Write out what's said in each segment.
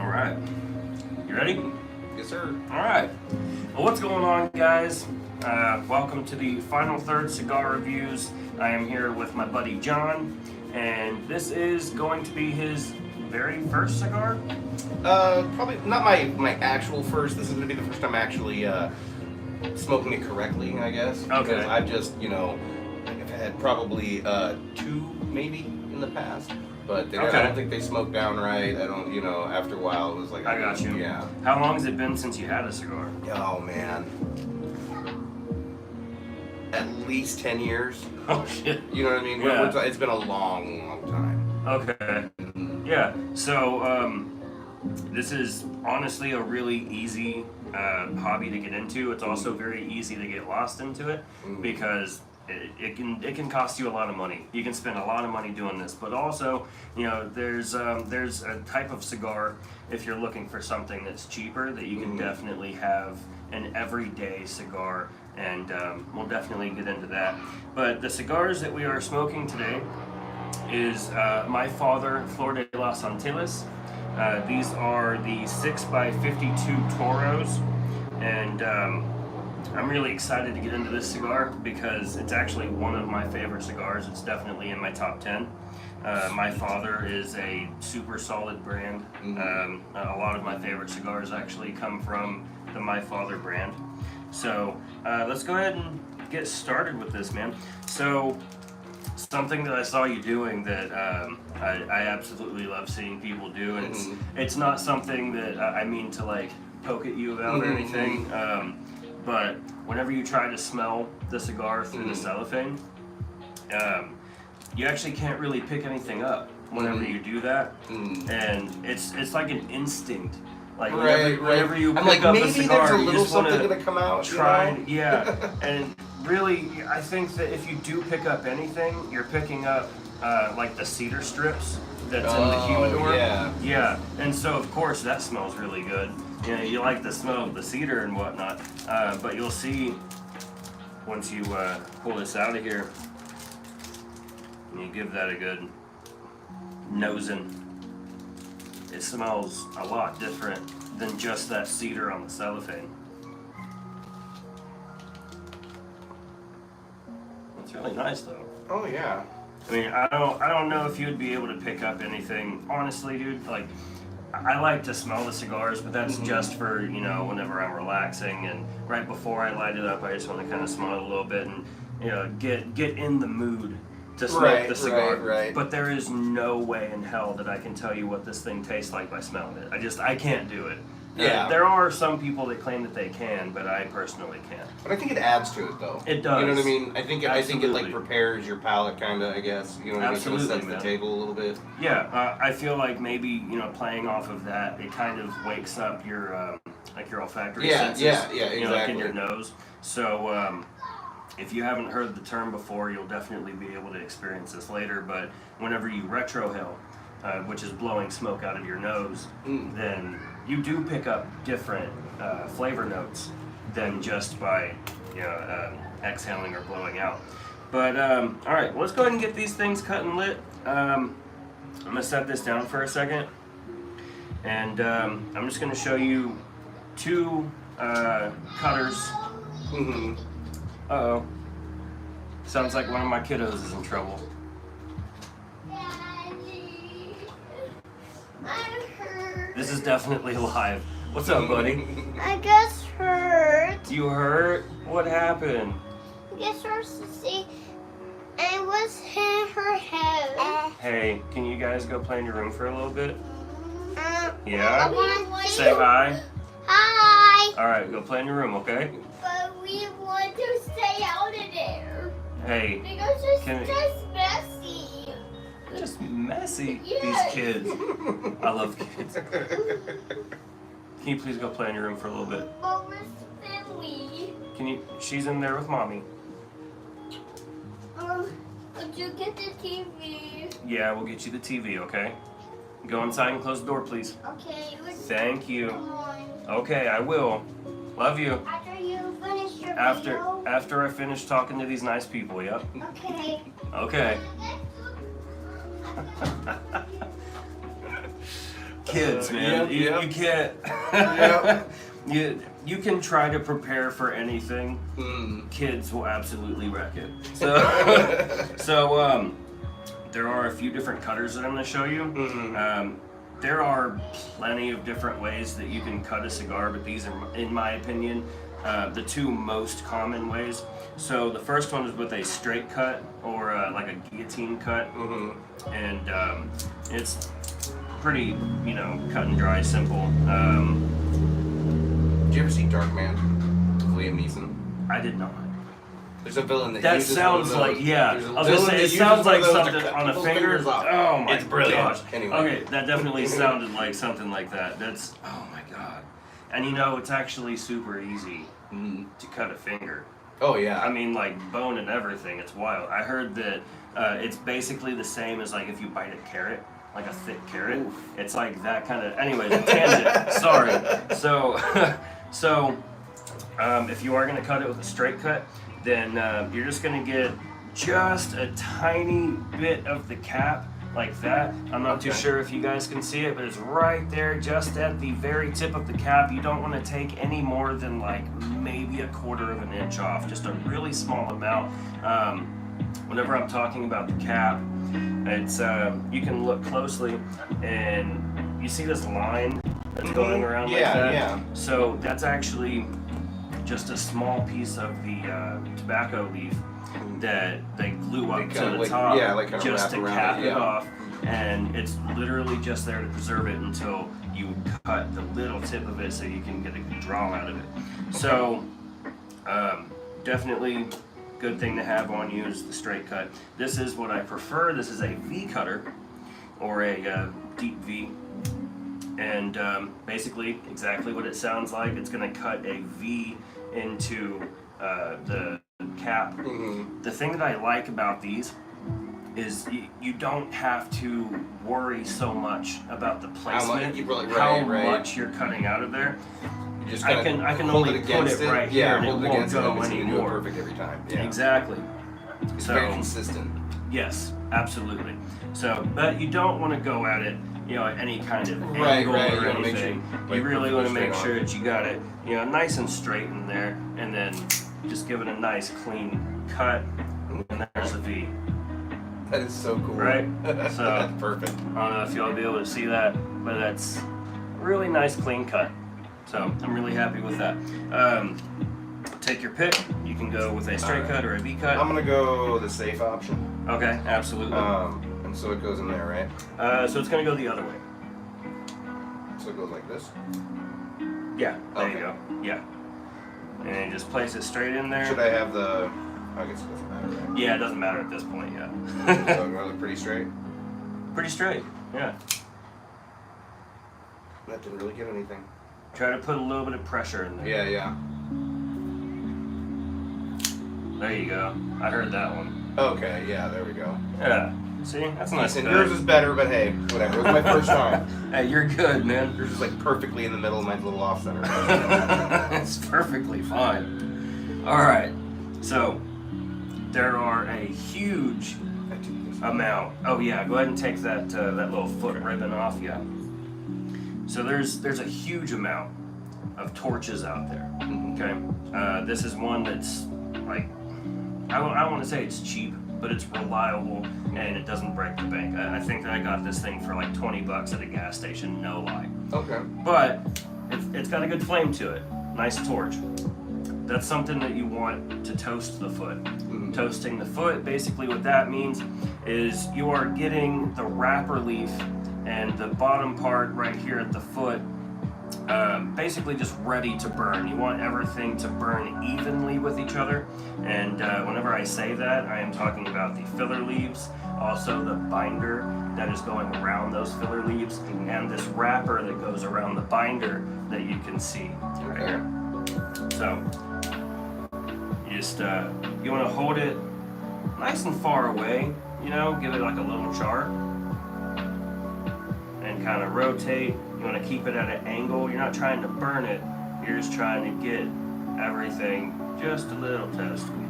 right. You ready? Yes, sir. All right. Well, what's going on, guys? Welcome to the Final Third Cigar Reviews. I am here with my buddy John, and this is going to be his very first cigar. Probably not my actual first. This is going to be the first time actually smoking it correctly, I guess. Okay. Because I've just, I've had probably two maybe in the past. But I don't think they smoke down right. I don't, after a while it was like... I got you. Yeah. How long has it been since you had a cigar? Oh, man. At least 10 years. Oh, shit. You know what I mean? Yeah. It's been a long, long time. Okay. Yeah. So, this is honestly a really easy hobby to get into. It's also very easy to get lost into it because it can cost you a lot of money. You can spend a lot of money doing this, but also, there's a type of cigar if you're looking for something that's cheaper that you can definitely have an everyday cigar, and we'll definitely get into that. But the cigars that we are smoking today is My Father Flor de los Antilles. These are the 6x52 Toros, and I'm really excited to get into this cigar because it's actually one of my favorite cigars. It's definitely in my top 10. My Father is a super solid brand. A lot of my favorite cigars actually come from the My Father brand. So let's go ahead and get started with this, man. So something that I saw you doing that I absolutely love seeing people do, and it's not something that I mean to like poke at you about or anything. But whenever you try to smell the cigar through the cellophane, you actually can't really pick anything up whenever you do that, and it's like an instinct. Like whenever you pick up a cigar, you just want to try. Yeah, and really, I think that if you do pick up anything, you're picking up like the cedar strips that's in the humidor. Yeah, and so of course that smells really good. You like the smell of the cedar and whatnot, but you'll see once you pull this out of here and you give that a good nosing, it smells a lot different than just that cedar on the cellophane. It's really nice though. Oh yeah. I mean, I don't know if you'd be able to pick up anything, honestly, dude. Like, I like to smell the cigars, but that's just for, whenever I'm relaxing, and right before I light it up, I just want to kind of smell it a little bit and, get in the mood to smoke the cigar. Right. But there is no way in hell that I can tell you what this thing tastes like by smelling it. I can't do it. Yeah. There are some people that claim that they can, but I personally can't. But I think it adds to it, though. It does. You know what I mean? I think it like Absolutely. prepares your palate, kind of. I guess. You know what I mean? Kind of sets the table a little bit. Yeah, I feel like maybe playing off of that, it kind of wakes up your your olfactory senses. Yeah, exactly. Like in your nose. So if you haven't heard the term before, you'll definitely be able to experience this later. But whenever you retrohale, which is blowing smoke out of your nose, then you do pick up different flavor notes than just by exhaling or blowing out. But all right, well, let's go ahead and get these things cut and lit. I'm gonna set this down for a second, and I'm just gonna show you two cutters. Uh-oh. Sounds like one of my kiddos is in trouble. This is definitely live. What's up, buddy? I guess hurt. You hurt? What happened? I guess hurt to see. And was hit her head. Hey, can you guys go play in your room for a little bit? I Yeah? want to Say hi. Hi. Alright, go play in your room, okay? But we want to stay out of there. Hey, Because it's Can we- just messy. just messy. Yes. These kids. I love kids. Can you please go play in your room for a little bit? But Miss Finley. She's in there with mommy. Would you get the TV? Yeah, we'll get you the TV, okay? Go inside and close the door, please. Okay. Thank you. Come on. Okay, I will. Love you. After you finish your video. After I finish talking to these nice people, yep. Okay. Okay. Kids, man. Yep. You can't. Yep. You can try to prepare for anything. Kids will absolutely wreck it. So there are a few different cutters that I'm going to show you. There are plenty of different ways that you can cut a cigar, but these are, in my opinion, the two most common ways. So the first one is with a straight cut or like a guillotine cut, and it's pretty, cut and dry, simple. Did you ever see Dark Man with Liam Neeson? I did not. There's a villain that That uses sounds one of those. like, yeah. There's a I was gonna villain say, that it uses sounds one like of those to something cut on a people's finger. fingers off. Oh my It's brilliant. gosh. Anyway. Okay, that definitely sounded like something like that. That's, oh my god. And it's actually super easy to cut a finger. Oh yeah. I mean, like bone and everything. It's wild. I heard that it's basically the same as like if you bite a carrot, like a thick carrot. Oof. It's like that kind of. Anyways, a tangent. Sorry. So if you are gonna cut it with a straight cut, then you're just gonna get just a tiny bit of the cap. Like that. I'm not too sure if you guys can see it, but it's right there just at the very tip of the cap. You don't want to take any more than like maybe a quarter of an inch off, just a really small amount. Whenever I'm talking about the cap, it's you can look closely and you see this line that's going around like that. Yeah. So that's actually just a small piece of the tobacco leaf that they glue up to the top just to cap it off, and it's literally just there to preserve it until you cut the little tip of it so you can get a good draw out of it. So definitely good thing to have on you is the straight cut. This is what I prefer. This is a V cutter or a deep V, and basically exactly what it sounds like. It's going to cut a V into the cap. The thing that I like about these is you don't have to worry so much about the placement, how much you're cutting out of there. You just I can only put it right here and it won't go anymore. Perfect every time. Yeah. Exactly. It's very consistent. Yes, absolutely. So, but you don't want to go at it, at any kind of angle You or wanna make anything. sure, You really want to make straight sure on. that you got it, nice and straight in there, and then just give it a nice clean cut, and there's the V. That is so cool. Right? So So, that's perfect. I don't know if y'all will be able to see that, but that's a really nice clean cut. So I'm really happy with that. Take your pick. You can go with a straight cut or a V cut. I'm gonna go the safe option. Okay, absolutely. And so it goes in there, right? So it's gonna go the other way. So it goes like this. Yeah, there Okay. you go. Yeah. And just place it straight in there. Should I have the? I guess it doesn't matter, right? Yeah, it doesn't matter at this point, So yeah. it goes pretty straight. Pretty straight, yeah. That didn't really get anything. Try to put a little bit of pressure in there. Yeah. There you go. I heard that one. Okay, yeah, there we go. Yeah. See? That's nice. Listen, yours is better, but hey, whatever. It was my first time. Hey, you're good, man. Yours is like perfectly in the middle of my little off center. It's perfectly fine. Alright. So, there are a huge amount. Oh yeah, go ahead and take that that little foot ribbon off, yeah. So there's a huge amount of torches out there. Okay, this is one that's like I don't want to say it's cheap, but it's reliable and it doesn't break the bank. I think that I got this thing for like $20 at a gas station, no lie. Okay. But it's got a good flame to it. Nice torch. That's something that you want to toast the foot. Toasting the foot, basically what that means is you are getting the wrapper leaf and the bottom part right here at the foot basically just ready to burn. You want everything to burn evenly with each other, and whenever I say that, I am talking about the filler leaves, also the binder that is going around those filler leaves, and this wrapper that goes around the binder that you can see right here. So you just you want to hold it nice and far away, give it like a little char, and kind of rotate. You want to keep it at an angle. You're not trying to burn it. You're just trying to get everything just a little toasty.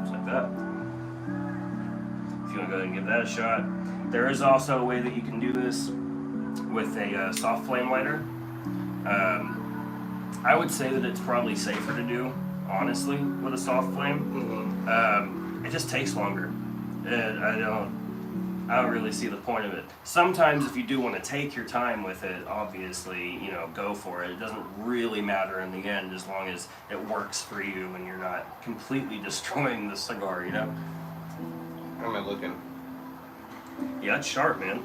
Just like that. If you gonna go ahead and give that a shot. There is also a way that you can do this with a soft flame lighter. I would say that it's probably safer to do, honestly, with a soft flame. It just takes longer. I don't really see the point of it. Sometimes if you do want to take your time with it, obviously, you know, go for it. It doesn't really matter in the end as long as it works for you and you're not completely destroying the cigar, you know? How am I looking? Yeah, it's sharp, man.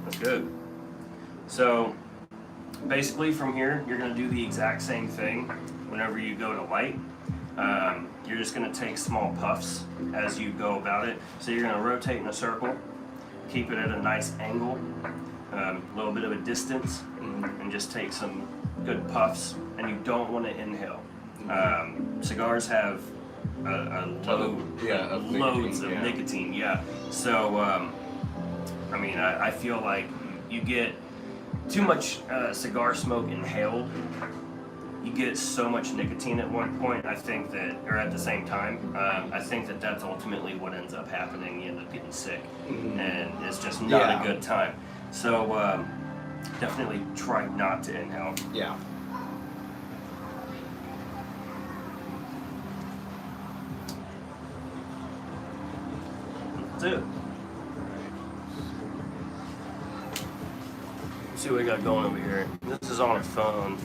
That's good. So, basically from here, you're going to do the exact same thing whenever you go to light. You're just going to take small puffs as you go about it. So you're going to rotate in a circle, keep it at a nice angle, a little bit of a distance, and just take some good puffs. And you don't want to inhale. Cigars have a load, of loads nicotine, of nicotine. Yeah. So, I mean, I feel like you get too much cigar smoke inhaled. You get so much nicotine at one point, I think that, or at the same time, I think that that's ultimately what ends up happening. You end up getting sick, and it's just not a good time. So definitely try not to inhale. Yeah. That's it. Let's see what we got going over here. This is on a phone.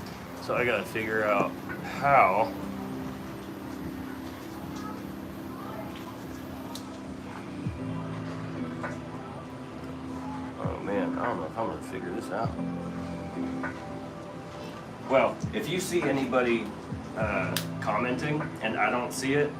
So I gotta figure out how oh man, I don't know if I'm gonna figure this out. Well, if you see anybody commenting and I don't see it,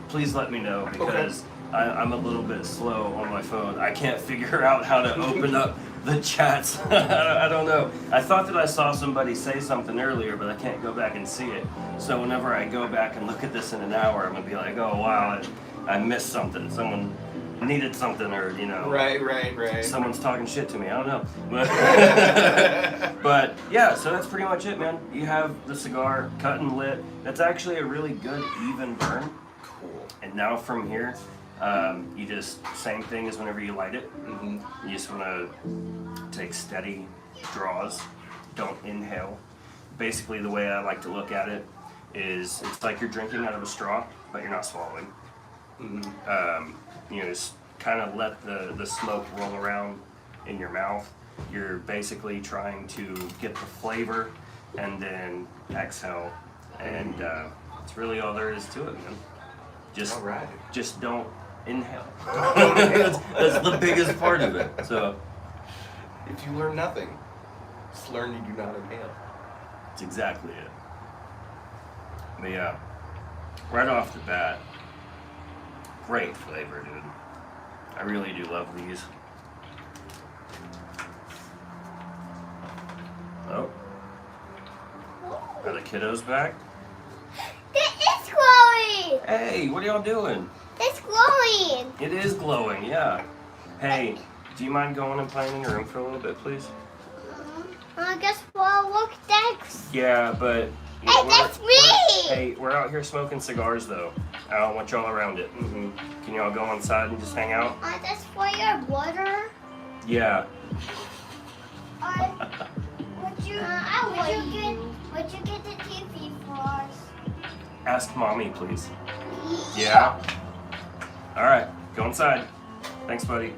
please let me know because I'm a little bit slow on my phone. I can't figure out how to open up the chats. I don't know. I thought that I saw somebody say something earlier, but I can't go back and see it. So whenever I go back and look at this in an hour, I'm gonna be like, oh wow, I missed something. Someone needed something, or you know, Right. someone's talking shit to me. I don't know. But yeah, so that's pretty much it, man. You have the cigar cut and lit. That's actually a really good even burn. Cool. And now from here, you just, same thing as whenever you light it. You just want to take steady draws, don't inhale. Basically the way I like to look at it is it's like you're drinking out of a straw, but you're not swallowing. You know, just kind of let the smoke roll around in your mouth. You're basically trying to get the flavor and then exhale. And that's really all there is to it, man. Just don't inhale. That's the biggest part of it. So, if you learn nothing, just learn you do not inhale. that's exactly it. But yeah, right off the bat, great flavor, dude. I really do love these. Oh, are the kiddos back? It's glowing! Hey, what are y'all doing? It's glowing! It is glowing, yeah. Hey, do you mind going and playing in your room for a little bit, please? I guess we'll look next. Yeah, but... Hey, that's me! Hey, we're out here smoking cigars, though. I don't want y'all around it. Can y'all go inside and just hang out? That's for your water. Yeah. Would you get the TV for us? Ask mommy, please. Yeah? Alright, go inside. Thanks, buddy.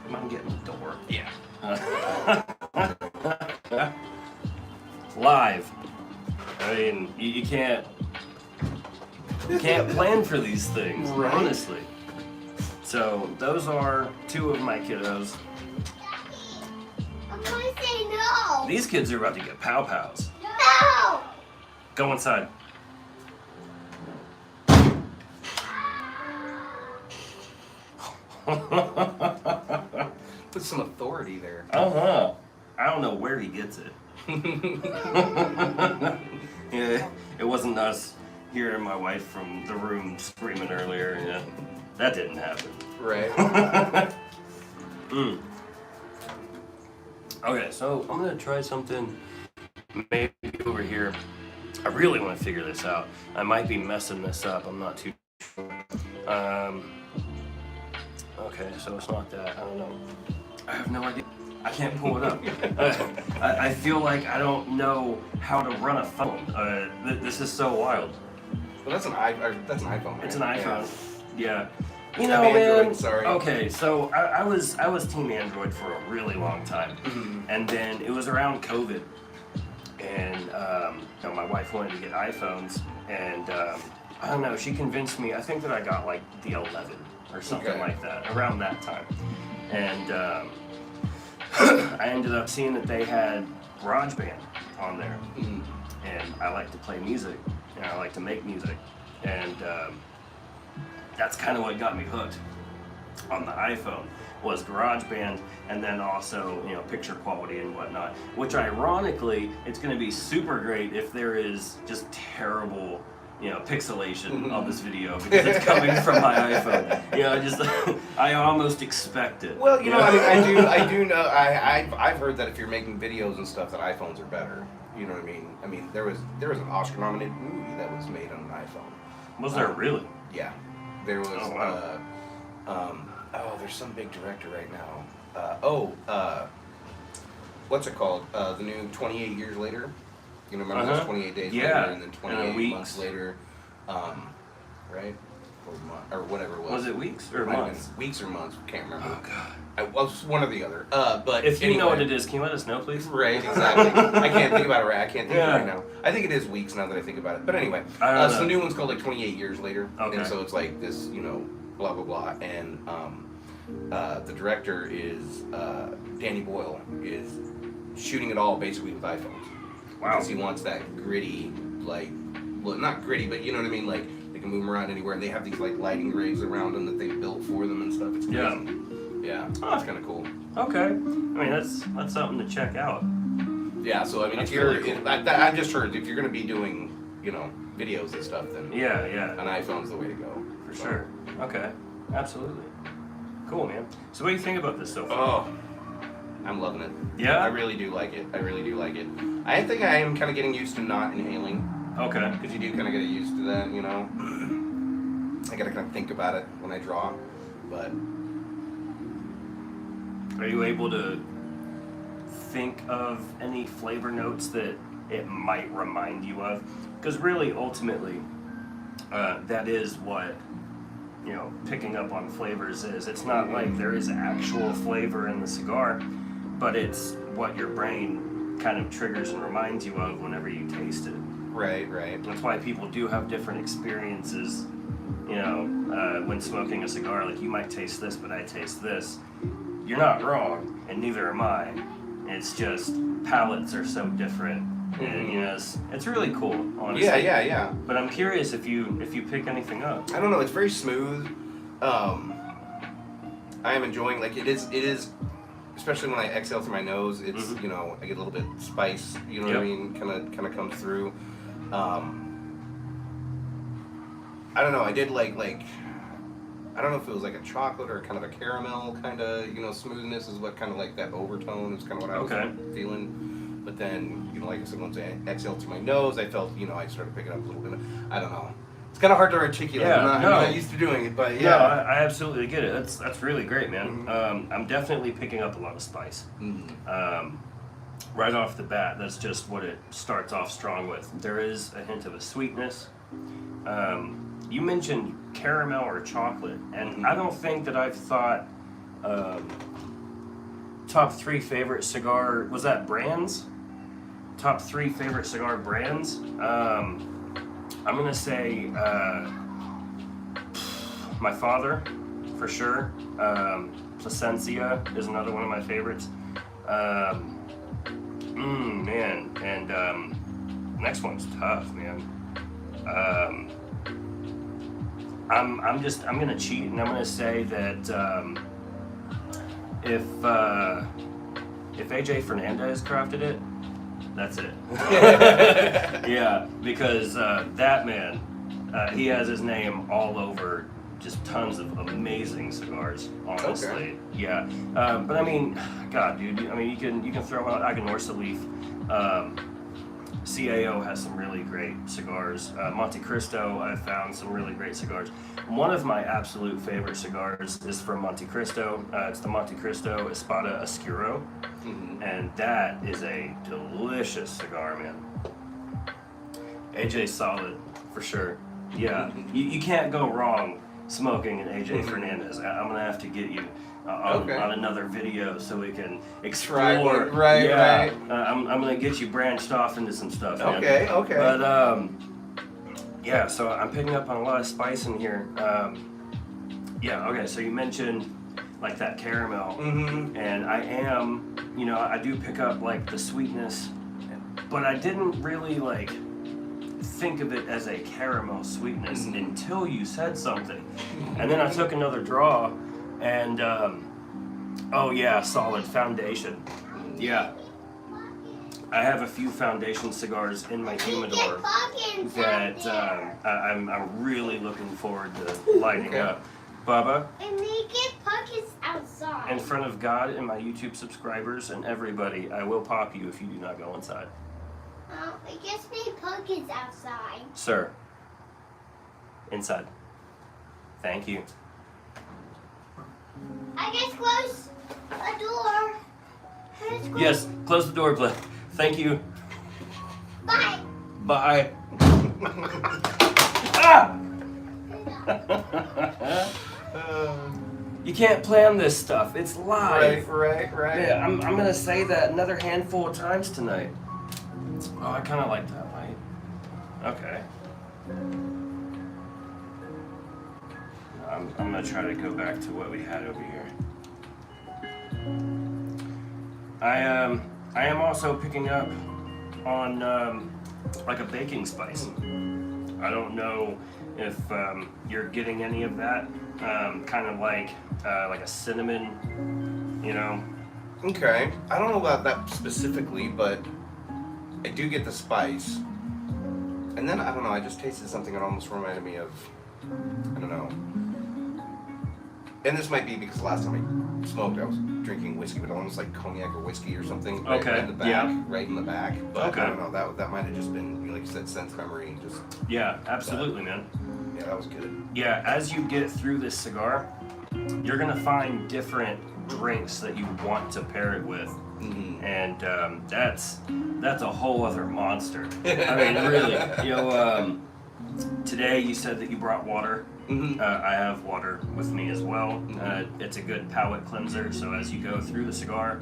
Mind getting the door? Yeah. Live. I mean, you can't plan for these things, Right. honestly. So those are two of my kiddos. I'm gonna say no. These kids are about to get pow-pows. No. Go inside. Put some authority there. I don't know where he gets it. Yeah, it wasn't us hearing my wife from the room screaming earlier. Yeah, that didn't happen. Right. Okay, so I'm gonna try something maybe over here. I really want to figure this out. I might be messing this up. I'm not too sure. Okay, so it's not that. I don't know. I have no idea. I can't pull it up. I feel like I don't know how to run a phone. This is so wild. Well, that's an iPhone. Right? It's an iPhone. Yeah. You I'm know, Android, man. sorry. Okay, so I was Team Android for a really long time, and then it was around COVID, and you know, my wife wanted to get iPhones, and I don't know. She convinced me. I think that I got like the 11 or something like that around that time, and I ended up seeing that they had GarageBand on there, and I like to play music, and I like to make music, and that's kind of what got me hooked on the iPhone was GarageBand, and then also, you know, picture quality and whatnot, which ironically it's going to be super great if there is just terrible, you know, pixelation of this video because it's coming from my iPhone. You know, just I almost expect it. Well, you know, I mean, I do know. I've heard that if you're making videos and stuff, that iPhones are better. You know what I mean? I mean, there was an Oscar-nominated movie that was made on an iPhone. Was there really? Yeah, there was. Oh, wow. There's some big director right now. What's it called? The new 28 Years Later. You know, remember those 28 days later, and then 28 months later, right? Or whatever it was. Was it weeks or months? Weeks or months? Can't remember. Oh god. It was one or the other. But if you anyway, know what it is, can you let us know, please? Right, exactly. I can't think about it right. I can't think of it right now. I think it is weeks now that I think about it. But anyway, so the new one's called like 28 Years Later, and so it's like this, you know, blah blah blah, and the director is Danny Boyle is shooting it all basically with iPhones. Wow. Because he wants that gritty, like, well, not gritty, but you know what I mean, like they can move them around anywhere, and they have these like lighting rigs around them that they built for them and stuff. It's crazy. Yeah, that's kind of cool. Okay, I mean that's something to check out. Yeah, so I mean, That's if you're, really cool. I just heard if you're going to be doing, you know, videos and stuff, then Yeah. an iPhone's the way to go. For sure. Okay, absolutely. Cool, man. So what do you think about this so far? Oh, I'm loving it. Yeah? I really do like it. I think I am kind of getting used to not inhaling. Okay. Because you do kind of get used to that, you know. I got to kind of think about it when I draw, but. Are you able to think of any flavor notes that it might remind you of? Because really, ultimately, that is what, you know, picking up on flavors is. It's not like there is actual flavor in the cigar, but it's what your brain kind of triggers and reminds you of whenever you taste it. Right. That's why people do have different experiences, you know, when smoking a cigar. Like, you might taste this, but I taste this. You're not wrong, and neither am I. It's just palates are so different, and you know, it's really cool, honestly. Yeah. But I'm curious if you pick anything up. I don't know. It's very smooth. I am enjoying. Like it is, especially when I exhale through my nose. It's you know, I get a little bit spice. You know what I mean? Kind of comes through. I don't know. I did like. I don't know if it was like a chocolate or kind of a caramel kind of, you know, smoothness is what kind of like that overtone is kind of what I was feeling. But then, you know, like I said, once I exhaled through my nose, I felt, you know, I started picking up a little bit I don't know. It's kind of hard to articulate. I'm not used to doing it, but yeah. No, I absolutely get it. That's really great, man. I'm definitely picking up a lot of spice. Right off the bat, that's just what it starts off strong with. There is a hint of a sweetness. You mentioned caramel or chocolate, and I don't think that I've thought top 3 favorite cigar, was that brands? Top 3 favorite cigar brands? I'm gonna say my father, for sure. Plasencia is another one of my favorites. Man, and next one's tough, man. I'm gonna cheat, and I'm gonna say that if AJ Fernandez crafted it, that's it. Yeah, because that man, he has his name all over just tons of amazing cigars, honestly. Okay. Yeah, but I mean, God, dude, I mean, you can throw out Aganorsa Leaf. CAO has some really great cigars. Monte Cristo, I found some really great cigars. One of my absolute favorite cigars is from Monte Cristo. It's the Monte Cristo Espada Oscuro, and that is a delicious cigar, man. AJ's solid, for sure. Yeah, you can't go wrong smoking an AJ Fernandez. I'm gonna have to get you on another video so we can explore. Right. I'm gonna get you branched off into some stuff, man. Okay. But yeah, so I'm picking up on a lot of spice in here. Yeah, okay, so you mentioned like that caramel, and I do pick up like the sweetness, but I didn't really like think of it as a caramel sweetness until you said something. And then I took another draw, and oh yeah, solid foundation. Yeah. I have a few foundation cigars in my humidor that I'm really looking forward to lighting up. Bubba, And they get pockets outside. in front of God and my YouTube subscribers and everybody, I will pop you if you do not go inside. I guess they pockets outside. Sir, inside. Thank you. I guess close the door. Yes, close the door, please. Thank you. Bye. Bye. Ah! You can't plan this stuff. It's live. Right. Yeah, I'm gonna say that another handful of times tonight. Oh, I kind of like that light. Okay. I'm gonna try to go back to what we had over here. I am also picking up on like a baking spice. I don't know if you're getting any of that. Kind of like a cinnamon, you know. Okay. I don't know about that specifically, but I do get the spice. And then, I don't know, I just tasted something that almost reminded me of, I don't know. And this might be because last time I smoked, I was drinking whiskey, but almost like cognac or whiskey or something. Right, Okay, right in the back, yeah. Right in the back. But Okay. I don't know, that might have just been, like you said, sense memory. Just Yeah, absolutely, man. yeah, that was good. Yeah, as you get through this cigar, you're gonna find different drinks that you want to pair it with, and that's a whole other monster. I mean, really. Today you said that you brought water. I have water with me as well. It's a good palate cleanser. So as you go through the cigar,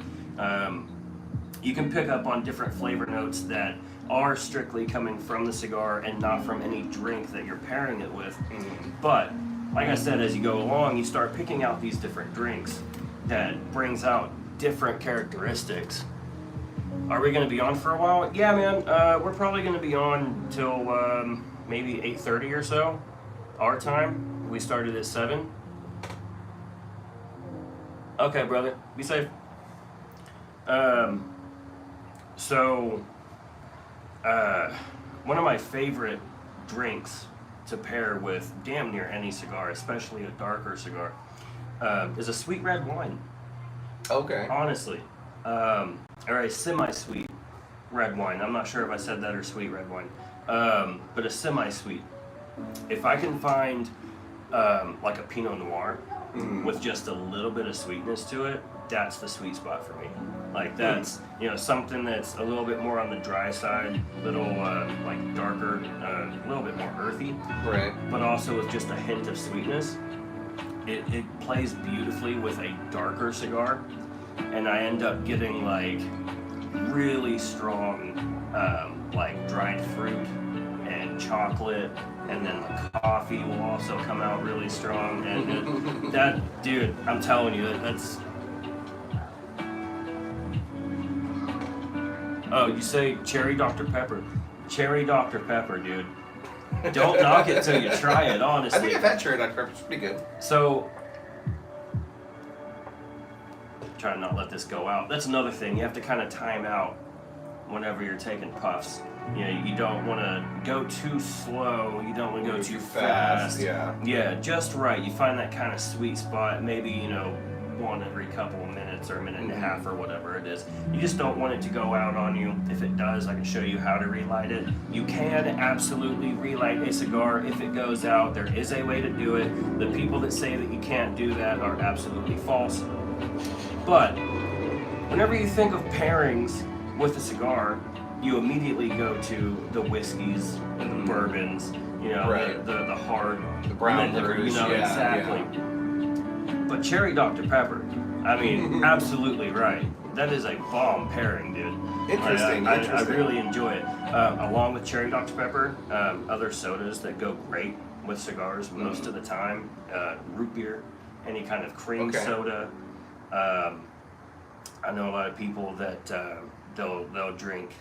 you can pick up on different flavor notes that are strictly coming from the cigar and not from any drink that you're pairing it with. But like I said, as you go along, you start picking out these different drinks that brings out different characteristics. Are we going to be on for a while? Yeah, man. We're probably going to be on till maybe 8:30 or so, our time. We started at 7. Okay, brother. Be safe. One of my favorite drinks to pair with damn near any cigar, especially a darker cigar, is a sweet red wine. Okay. Honestly. Or a semi-sweet red wine. I'm not sure if I said that or sweet red wine. But a semi-sweet. If I can find like a Pinot Noir with just a little bit of sweetness to it, that's the sweet spot for me. Like that's, something that's a little bit more on the dry side, little like darker, a little bit more earthy. Right. But also with just a hint of sweetness. It plays beautifully with a darker cigar, and I end up getting like really strong like dried fruit and chocolate, and then the coffee will also come out really strong. And that, dude, I'm telling you, that's. Oh, you say cherry Dr. Pepper? Cherry Dr. Pepper, dude. Don't knock it till you try it, honestly. I think I've had cherry Dr. Pepper. It's pretty good. So, try to not let this go out. That's another thing. You have to kind of time out whenever you're taking puffs. You don't want to go too slow. You don't want to go too fast. Yeah. Yeah, just right. You find that kind of sweet spot. Maybe, one every couple of minutes or a minute and a half or whatever it is. You just don't want it to go out on you. If it does, I can show you how to relight it. You can absolutely relight a cigar if it goes out. There is a way to do it. The people that say that you can't do that are absolutely false. But whenever you think of pairings with a cigar, you immediately go to the whiskeys and the bourbons, you know, Right. the hard, The brown liquor, liquors, you know, yeah, exactly. But cherry Dr. Pepper, I mean, absolutely right. That is a bomb pairing, dude. Interesting, I interesting. really enjoy it. Along with cherry Dr. Pepper, other sodas that go great with cigars most of the time, root beer, any kind of cream Okay. soda. I know a lot of people that they'll drink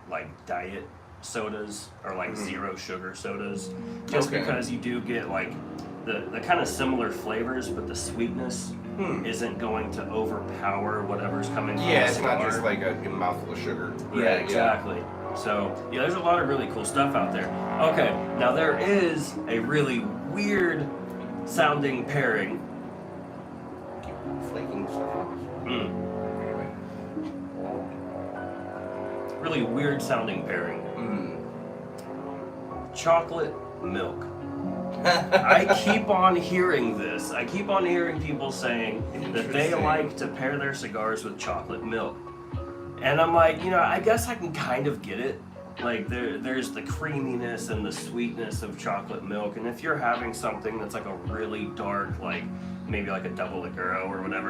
like diet sodas or like zero sugar sodas, just Okay. because you do get like the kind of similar flavors, but the sweetness isn't going to overpower whatever's coming from Yeah, the it's not cigar. just like a mouthful of sugar. Yeah, Right, exactly. So, yeah, there's a lot of really cool stuff out there. Okay, now there is a really weird sounding pairing. Flaking stuff off. Anyway. Really weird sounding pairing. Chocolate milk. I keep on hearing this. I keep on hearing people saying that they Interesting. like to pair their cigars with chocolate milk. And I'm like, you know, I guess I can kind of get it. Like there's the creaminess and the sweetness of chocolate milk, and if you're having something that's like a really dark, like maybe like a double Liguro or whatever,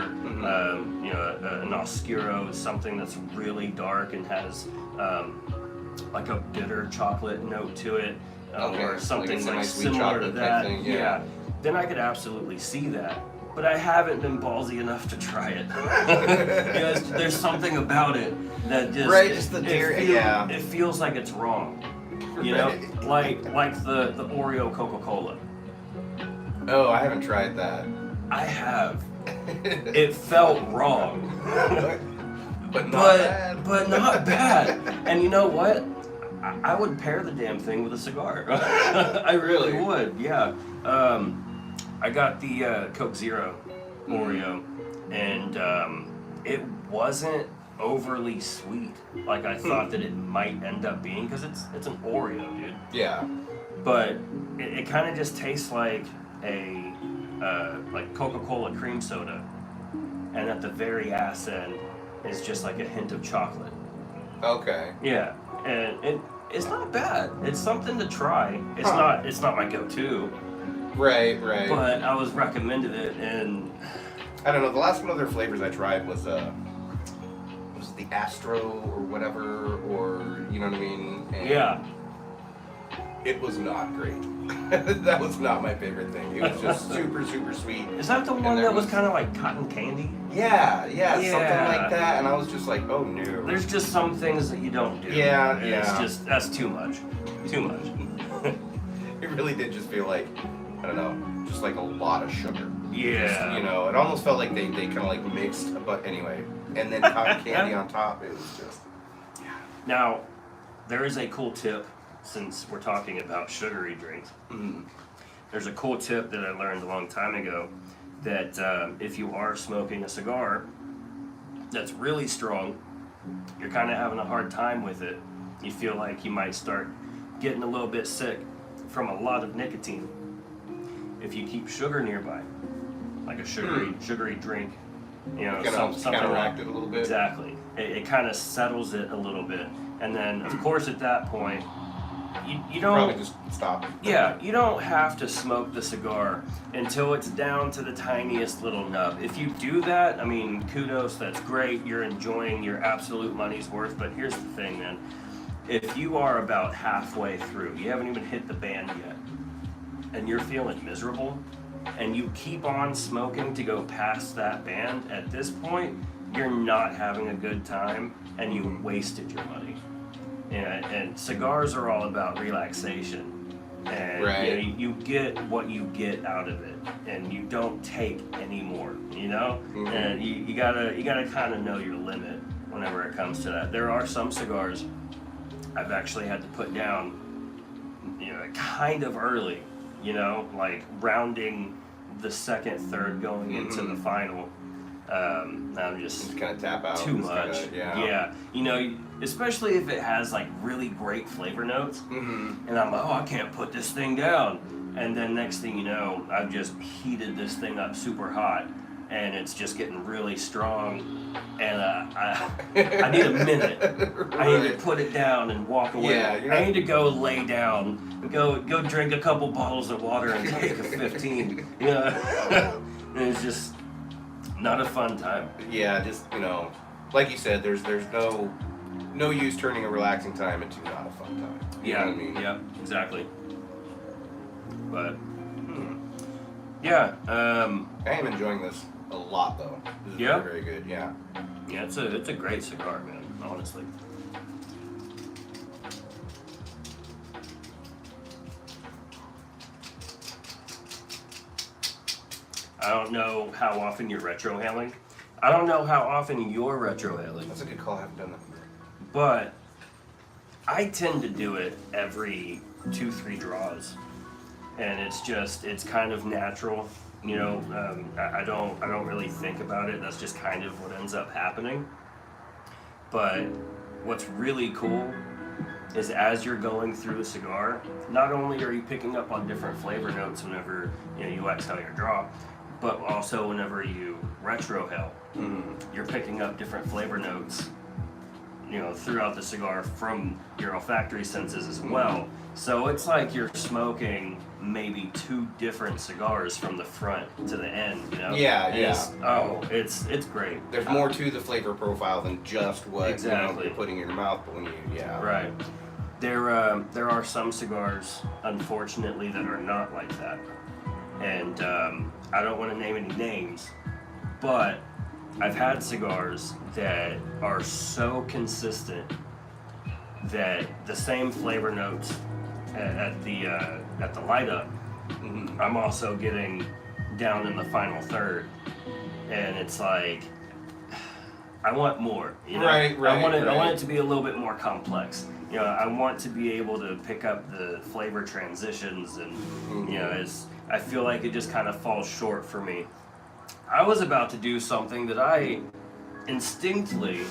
you know, an Oscuro is something that's really dark and has like a bitter chocolate note to it, Okay, or something like a like semi-sweet similar to chocolate type that. thing, yeah. Then I could absolutely see that. But I haven't been ballsy enough to try it. You know, there's something about it that just Right, just the dairy, yeah. It feels like it's wrong. You know, Right. like the Oreo Coca-Cola. Oh, I haven't tried that. I have. It felt wrong, but not bad. but not bad. And you know what? I would pair the damn thing with a cigar. I really would. Yeah. I got the Coke Zero Oreo, and it wasn't overly sweet like I thought that it might end up being, because it's an Oreo, dude. Yeah. But it kind of just tastes like a like Coca-Cola cream soda, and at the very ass end is just like a hint of chocolate. Okay. Yeah, and it's not bad. It's something to try. It's not my go-to. Right, right. But I was recommended it, and I don't know. The last one of their flavors I tried was it the Astro or whatever, or you know what I mean? And yeah, it was not great. That was not my favorite thing. It was just super, super sweet. is that the one that was kind of like cotton candy? Yeah, something Yeah. like that. And I was just like, oh no. There's just some things that you don't do. Yeah, And yeah. It's just that's too much, too much. It really did just feel like, I don't know, just like a lot of sugar. Yeah. Just, you know, it almost felt like they kind of like mixed, but anyway. And then cotton candy on top. It was just. Now, there is a cool tip, since we're talking about sugary drinks. There's a cool tip that I learned a long time ago, that if you are smoking a cigar that's really strong, you're kind of having a hard time with it, you feel like you might start getting a little bit sick from a lot of nicotine. If you keep sugar nearby, like a sugary drink, you know, Kind of something counteract like, it a little bit. exactly. It kind of settles it a little bit, and then of course at that point, you don't. Probably just stop. Yeah, you don't have to smoke the cigar until it's down to the tiniest little nub. If you do that, I mean, kudos, that's great. You're enjoying your absolute money's worth. But here's the thing, man. If you are about halfway through, you haven't even hit the band yet, and you're feeling miserable, and you keep on smoking to go past that band, at this point, you're not having a good time, and you wasted your money. And cigars are all about relaxation, and Right. you get what you get out of it, and you don't take any more, you know. And you gotta kind of know your limit whenever it comes to that. There are some cigars I've actually had to put down, you know, kind of early, you know, like rounding the second, third, going into the final. I'm just kind of tap out. too much. Yeah. You know, especially if it has like really great flavor notes, and I'm like, oh, I can't put this thing down. And then next thing you know, I've just heated this thing up super hot, and it's just getting really strong. And I need a minute. I need to put it down and walk away. Yeah, I need to go lay down, go drink a couple bottles of water and take a 15. And it's just not a fun time. Yeah, just, you know, like you said, there's no use turning a relaxing time into not a fun time. You know what I mean? Yeah, exactly. But yeah, I am enjoying this a lot though. This is very, very good. Yeah. Yeah, it's a great cigar, man. Honestly. I don't know how often you're retrohaling. I don't know how often you're retrohaling. That's a good call. I haven't done that. But I tend to do it every 2-3 draws, and it's kind of natural. You know, I don't really think about it. That's just kind of what ends up happening. But what's really cool is as you're going through the cigar, not only are you picking up on different flavor notes whenever you exhale your draw, but also whenever you retrohale, you're picking up different flavor notes, throughout the cigar from your olfactory senses as well. So it's like you're smoking maybe 2 different cigars from the front to the end, Yeah. It's great. There's more to the flavor profile than just what you're putting in your mouth, but when you, Right. There are some cigars, unfortunately, that are not like that. And I don't want to name any names, but I've had cigars that are so consistent that the same flavor notes at the light up, I'm also getting down in the final third, and it's like I want more. Right. I want it to be a little bit more complex. I want to be able to pick up the flavor transitions, and I feel like it just kind of falls short for me. I was about to do something that I instinctively,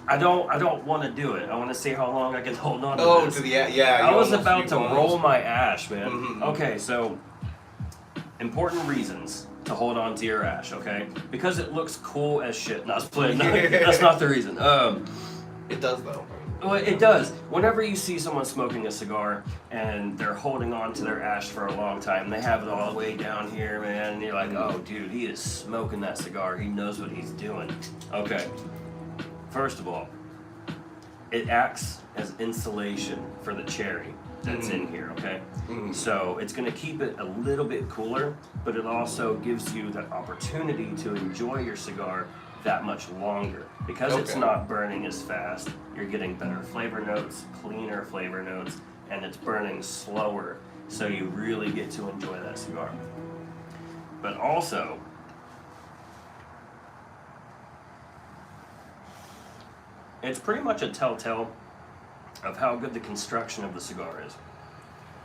I don't want to do it. I want to see how long I can hold on to this. I was about to roll my ash, man. Okay, so important reasons to hold on to your ash, okay? Because it looks cool as shit. No, I was playing. No, that's not the reason. It does though. Well, it does. Whenever you see someone smoking a cigar and they're holding on to their ash for a long time, they have it all the way down here, man, and you're like, oh, dude, he is smoking that cigar. He knows what he's doing. Okay. First of all, it acts as insulation for the cherry that's in here, okay? So it's going to keep it a little bit cooler, but it also gives you that opportunity to enjoy your cigar that much longer. Because it's not burning as fast, you're getting better flavor notes, cleaner flavor notes, and it's burning slower, so you really get to enjoy that cigar. But also, it's pretty much a telltale of how good the construction of the cigar is.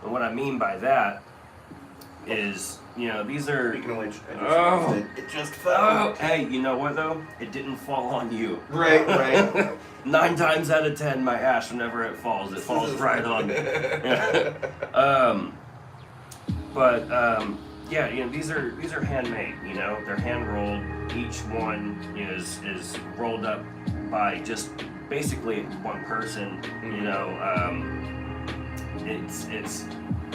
And what I mean by that is, these are... Speaking of which, it just fell. Hey, you know what though? It didn't fall on you. Right. 9 times out of 10, my ash, whenever it falls right on me. These are handmade. They're hand rolled. Each one is rolled up by just basically one person. It's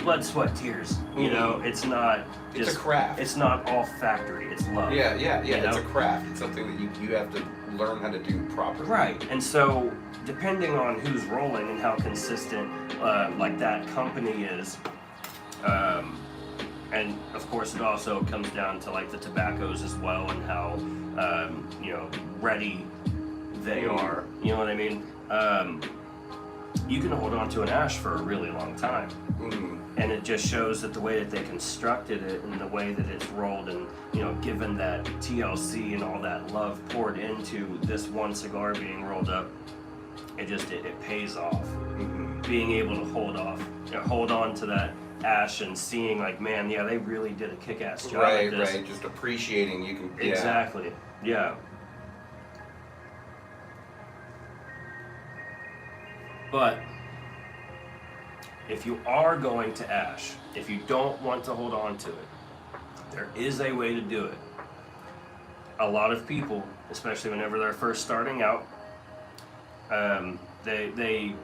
blood, sweat, tears. It's not just. It's a craft. It's not all factory. It's love. Yeah. It's a craft. It's something that you have to learn how to do properly. Right. And so, depending on who's rolling and how consistent, like that company is, and of course it also comes down to like the tobaccos as well and how, ready they are. You know what I mean? You can hold on to an ash for a really long time. And it just shows that the way that they constructed it and the way that it's rolled and, given that TLC and all that love poured into this one cigar being rolled up, it pays off. Being able to hold on to ash and seeing like, man, yeah, they really did a kick-ass job Right, at this. right. Just appreciating you can. Yeah. Exactly. Yeah. But if you are going to ash, if you don't want to hold on to it, there is a way to do it. A lot of people, especially whenever they're first starting out, they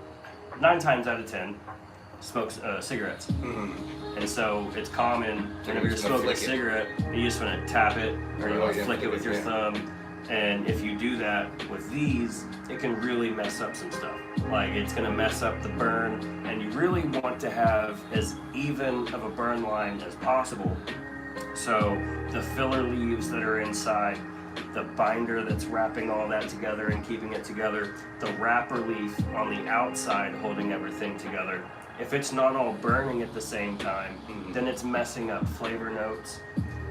9 times out of 10 smoke cigarettes. Mm-hmm. And so it's common whenever you're smoking a cigarette, you just want to tap it or you want to flick it with your thumb. And if you do that with these, it can really mess up some stuff. Like it's going to mess up the burn, and you really want to have as even of a burn line as possible. So the filler leaves that are inside, the binder that's wrapping all that together and keeping it together, the wrapper leaf on the outside holding everything together. If it's not all burning at the same time, then it's messing up flavor notes.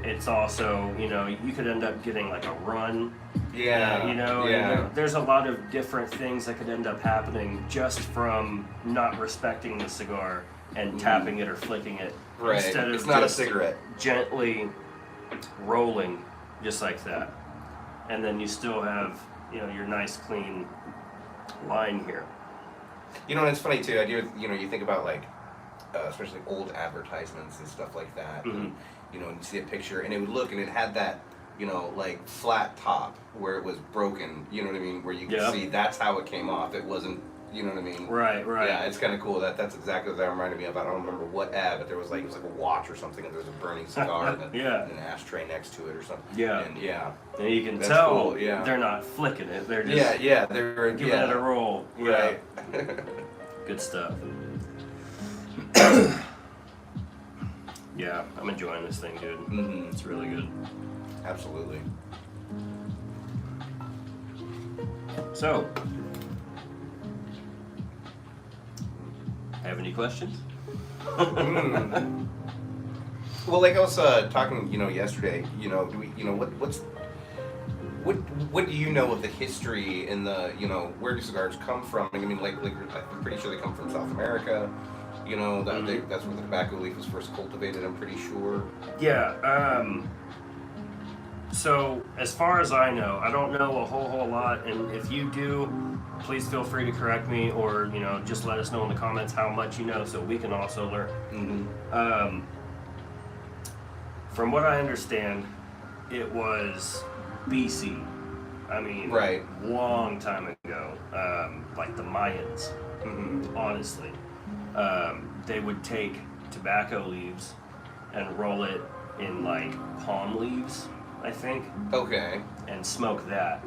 It's also, you could end up getting like a run. Yeah. And there's a lot of different things that could end up happening just from not respecting the cigar and tapping it or flicking it. Right. Instead of it's not a just cigarette. gently rolling just like that. And then you still have, your nice clean line here. And it's funny too. I do. You think about like, especially old advertisements and stuff like that. Mm-hmm. And, you see a picture, and it would look, and it had that, like flat top where it was broken. You know what I mean? Where you could see that's how it came off. It wasn't. You know what I mean? Right. Yeah, it's kind of cool. That's exactly what that reminded me of. I don't remember what ad, but there was like, it was like a watch or something, and there was a burning cigar and, and an ashtray next to it or something. Yeah. And and you can tell cool, they're not flicking it. They're just they're giving it a roll. Right. Good stuff. Yeah, I'm enjoying this thing, dude. Mm-hmm. It's really good. Absolutely. So, have any questions? Well, like I was talking, yesterday. Do we, what do you know of the history and the, where do cigars come from? I mean, like I'm pretty sure they come from South America. That's where the tobacco leaf was first cultivated. I'm pretty sure. Yeah. So as far as I know, I don't know a whole lot, and if you do, please feel free to correct me, or just let us know in the comments how much you know, so we can also learn. Mm-hmm. From what I understand, it was BC. I mean, right, long time ago, like the Mayans. Mm-hmm. Honestly, they would take tobacco leaves and roll it in like palm leaves, I think. Okay. And smoke that.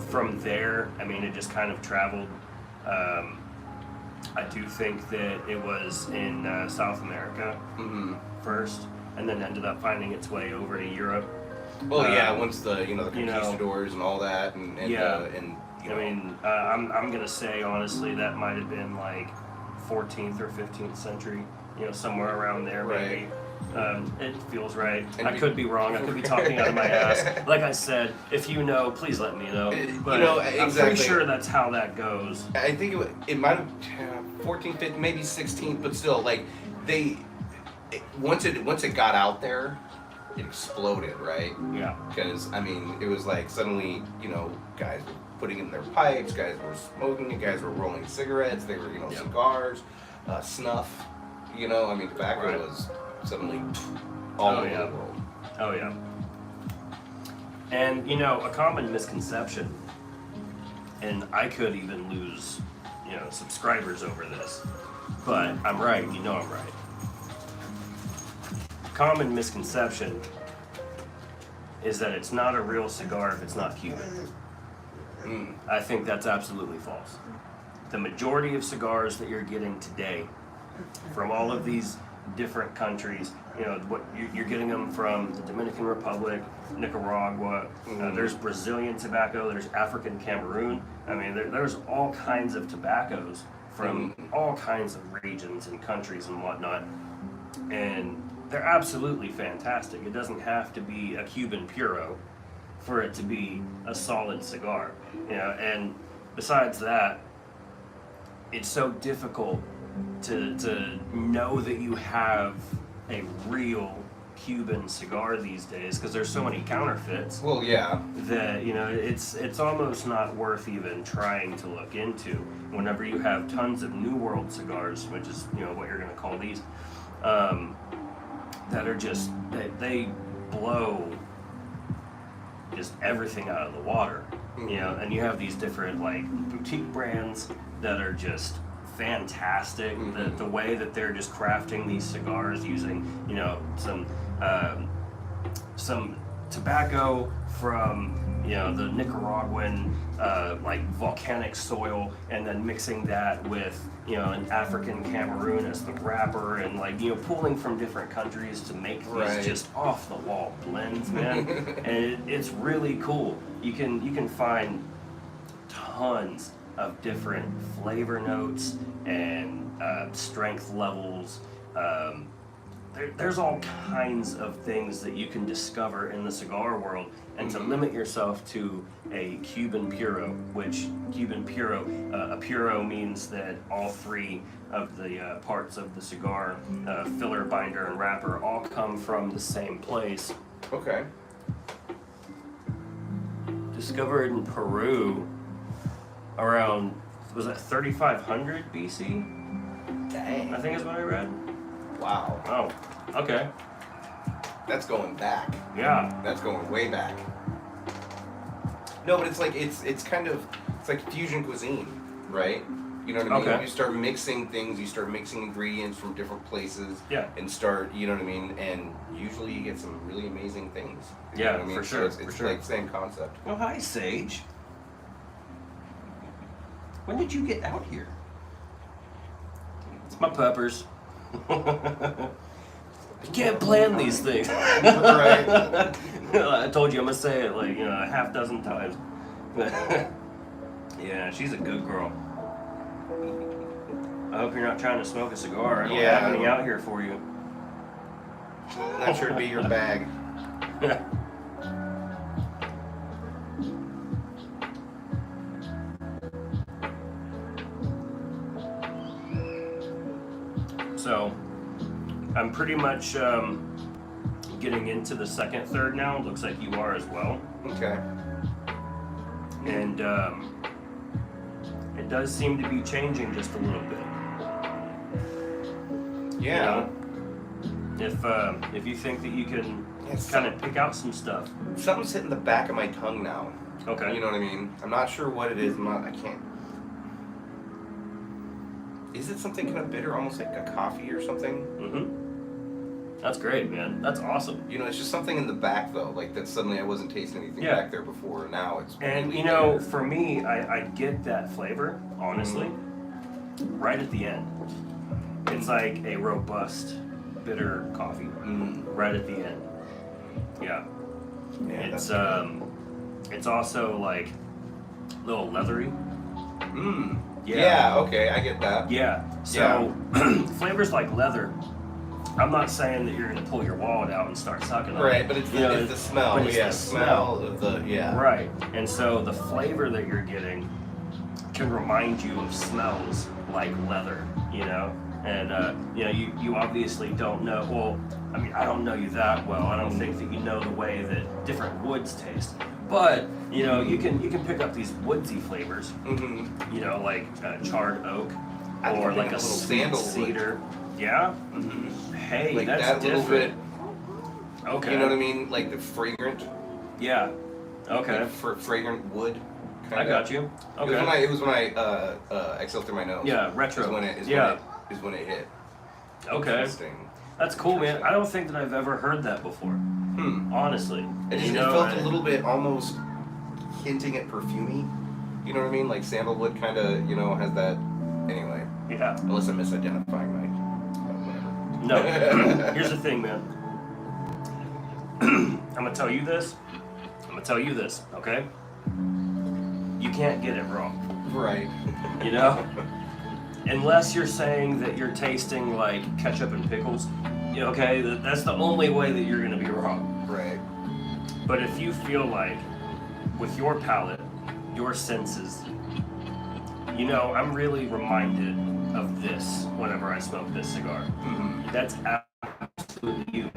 From there, I mean, it just kind of traveled. I do think that it was in South America first, and then ended up finding its way over to Europe. Well, once the conquistadors and all that, and I mean, I'm gonna say honestly that might have been like 14th or 15th century, somewhere around there, maybe. It feels right. And I could be wrong. I could be talking out of my ass. Like I said, if you know, please let me know. But exactly. I'm pretty sure that's how that goes. I think it might have 14th, 15th, maybe 16th, but still, like once it got out there, it exploded, right? Yeah. Because I mean, it was like suddenly, guys were putting it in their pipes, guys were smoking it, guys were rolling cigarettes, they were, cigars, snuff. I mean, tobacco was suddenly all over the world. Oh yeah. And a common misconception, and I could even lose, subscribers over this, but I'm right. I'm right. Common misconception is that it's not a real cigar if it's not Cuban. I think that's absolutely false. The majority of cigars that you're getting today from all of these different countries, you're getting them from the Dominican Republic, Nicaragua, there's Brazilian tobacco, there's African Cameroon. I mean, there's all kinds of tobaccos from all kinds of regions and countries and whatnot. And they're absolutely fantastic. It doesn't have to be a Cuban Puro for it to be a solid cigar. And besides that, it's so difficult to know that you have a real Cuban cigar these days, because there's so many counterfeits. Well, yeah. That, you know, it's almost not worth even trying to look into whenever you have tons of New World cigars, which is, you know, what you're going to call these, that are just, they blow just everything out of the water, you know. And you have these different like boutique brands that are just fantastic. The way that they're just crafting these cigars using, you know, some tobacco from, you know, the Nicaraguan like volcanic soil, and then mixing that with, you know, an African Cameroon as the wrapper, and like, you know, pulling from different countries to make these just off the wall blends, man. And it's really cool. You can find tons of different flavor notes and strength levels. There's all kinds of things that you can discover in the cigar world, and to limit yourself to a Cuban Puro, which Cuban Puro, a Puro means that all three of the parts of the cigar, filler, binder, and wrapper, all come from the same place. Okay. Discovered in Peru around, was that 3500 BC? Dang. I think is what I read. Wow. Oh, okay. That's going back. Yeah. That's going way back. No, but it's like it's kind of, it's like fusion cuisine, right? You know what I mean? Okay. You start mixing things, you start mixing ingredients from different places. Yeah. And start, you know what I mean? And usually you get some really amazing things. You Yeah, know what I mean? for So sure, it's for sure. like the same concept. Oh, hi, Sage. When did you get out here? It's my peppers. You can't plan these things. Right. I told you I'm gonna say it like, you know, a half dozen times. Yeah, she's a good girl. I hope you're not trying to smoke a cigar. I don't have any out here for you. Not sure to be your bag. So, I'm pretty much getting into the second third now. Looks like you are as well. Okay. And it does seem to be changing just a little bit. Yeah. You know? If you think that you can Yes. kind of pick out some stuff. Something's hitting the back of my tongue now. Okay. You know what I mean? I'm not sure what it is. I can't. Is it something kind of bitter, almost like a coffee or something? Mm-hmm. That's great, man. That's awesome. You know, it's just something in the back though. Like that suddenly I wasn't tasting anything back there before. Now it's And really you know, bitter. for me, I get that flavor, honestly, right at the end. It's like a robust, bitter coffee, right at the end. Yeah. Yeah, It's that's it's also like a little leathery. Yeah. Okay, I get that. Yeah. So flavors like leather. I'm not saying that you're gonna pull your wallet out and start sucking on it. Right, but it's the, it's the smell. But it's yeah, the smell of the Right. And so the flavor that you're getting can remind you of smells like leather, you know? And, you know, you obviously don't know, well, I mean, I don't know you that well. I don't think that you know the way that different woods taste. But, you know, you can pick up these woodsy flavors, you know, like charred oak or like a little sweet sandalwood. cedar. Yeah? Hey, like that's that little different. bit. Okay. You know what I mean? Like the fragrant. Yeah. Okay. Like fragrant wood. Kinda. I got you. Okay. It was when I exhaled through my nose. Yeah, retro. Is when it hit. Okay. Interesting. That's cool, man. I don't think that I've ever heard that before. Honestly. It felt a little bit almost hinting at perfumey. You know what I mean? Like sandalwood kind of, you know, has that. Anyway. Yeah. Unless I'm misidentifying my. Whatever. No. Here's the thing, man. I'm gonna tell you this. Okay? You can't get it wrong. Right. You know? Unless you're saying that you're tasting like ketchup and pickles. Okay? That's the only way that you're gonna be wrong. Right. But if you feel like, with your palate, your senses, you know, I'm really reminded of this whenever I smoke this cigar. Mm-hmm. That's absolutely you.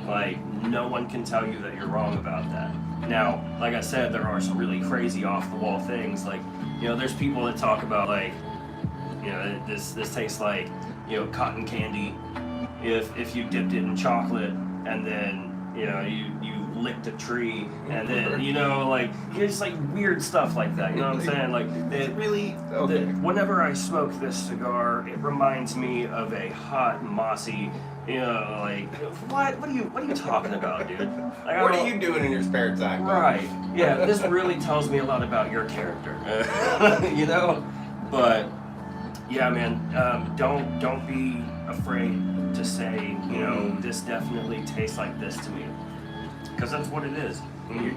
Like, no one can tell you that you're wrong about that. Now, like I said, there are some really crazy off-the-wall things. Like, there's people that talk about, like, this tastes like, cotton candy if you dipped it in chocolate and then, you licked a tree and then, like, it's like weird stuff like that. You know what I'm saying? Like, it really, okay. Whenever I smoke this cigar, it reminds me of a hot, mossy, like, what are you talking about, dude? Like, What are you doing in your spare time? Right. Yeah, this really tells me a lot about your character. But yeah, man, don't be afraid to say, this definitely tastes like this to me. Because that's what it is.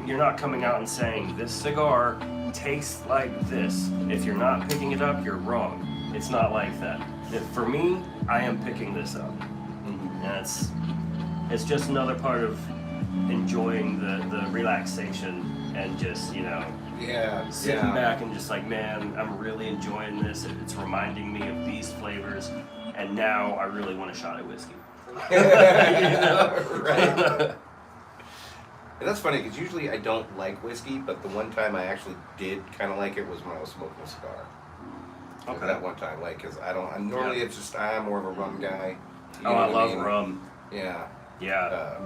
You're not coming out and saying, this cigar tastes like this. If you're not picking it up, you're wrong. It's not like that. For me, I am picking this up. And it's just another part of enjoying the relaxation and just, sitting back and just like, man, I'm really enjoying this. It's reminding me of these flavors. And now I really want a shot of whiskey. Right. And that's funny because usually I don't like whiskey, but the one time I actually did kind of like it was when I was smoking a cigar. Okay. That one time, like, because I'm more of a rum guy. I love rum. Yeah. Yeah.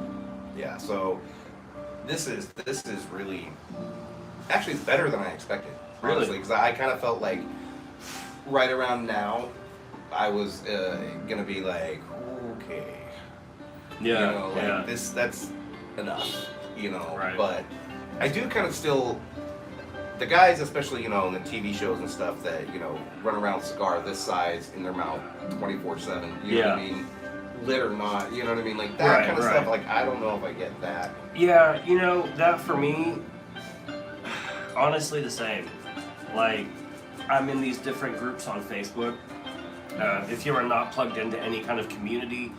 Yeah. So this is really actually it's better than I expected. Really? Honestly, because I kind of felt like right around now I was gonna be like, okay, Yeah. that's enough. Right. But I do kind of still, the guys, especially, in the TV shows and stuff that, run around cigar this size in their mouth 24/7, you know what I mean? Lit or not, you know what I mean? Like that kind of stuff, like, I don't know if I get that. Yeah, that for me, honestly the same. Like, I'm in these different groups on Facebook. If you are not plugged into any kind of community,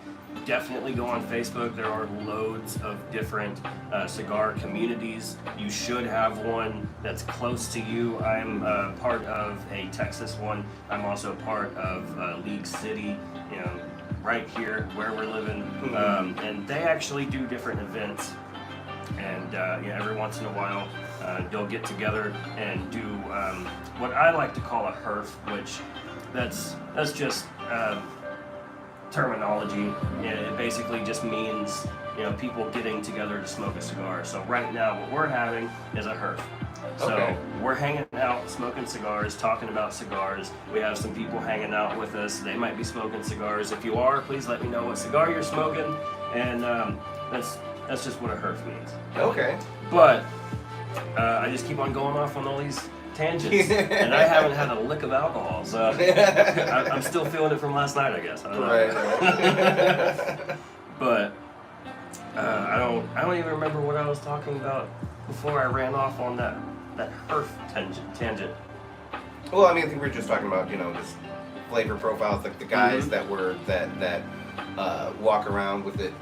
definitely go on Facebook. There are loads of different cigar communities. You should have one that's close to you. I'm part of a Texas one. I'm also part of League City, right here where we're living. And they actually do different events. And every once in a while, they'll get together and do what I like to call a Herf, which that's just terminology. It basically just means people getting together to smoke a cigar. So right now what we're having is a Herf. So we're hanging out, smoking cigars, talking about cigars. We have some people hanging out with us. They might be smoking cigars. If you are, please let me know what cigar you're smoking. And that's just what a Herf means. Okay. But I just keep on going off on all these tangents, and I haven't had a lick of alcohol, so I'm still feeling it from last night, I guess. I don't know. Right. But I don't even remember what I was talking about before I ran off on that Herf tangent. Well, I think we were just talking about, just flavor profiles, like the guys that walk around with the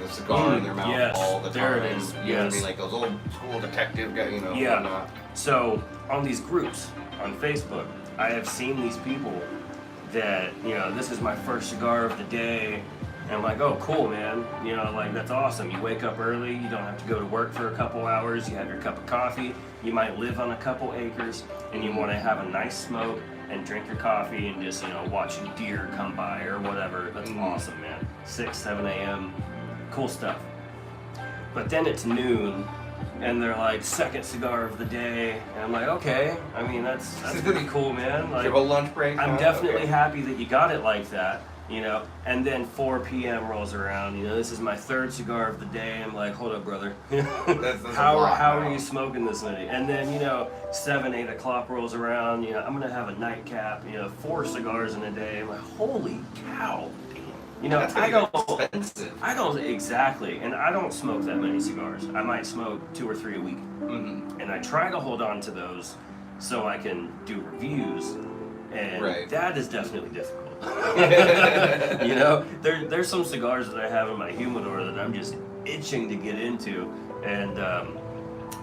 cigar in their mouth all the time. There it is. You know what I mean? Like those old school detective guys, Yeah. whatnot. So on these groups on Facebook, I have seen these people that, this is my first cigar of the day. And I'm like, oh, cool, man. Like, that's awesome. You wake up early. You don't have to go to work for a couple hours. You have your cup of coffee. You might live on a couple acres, and you want to have a nice smoke and drink your coffee and just, watch deer come by or whatever. That's awesome, man. 6, 7 a.m. Cool stuff. But then it's noon, and they're like, second cigar of the day. And I'm like, okay. That's pretty cool, man. Like, your whole lunch break? I'm definitely happy that you got it like that. And then 4 p.m. rolls around. This is my third cigar of the day. I'm like, hold up, brother. How are you smoking this many? And then 7, 8 o'clock rolls around. I'm gonna have a nightcap. 4 cigars in a day. I'm like, holy cow. That's I expensive. don't exactly, and I don't smoke that many cigars. I might smoke 2 or 3 a week, and I try to hold on to those so I can do reviews. And that is definitely difficult. There's some cigars that I have in my humidor that I'm just itching to get into, and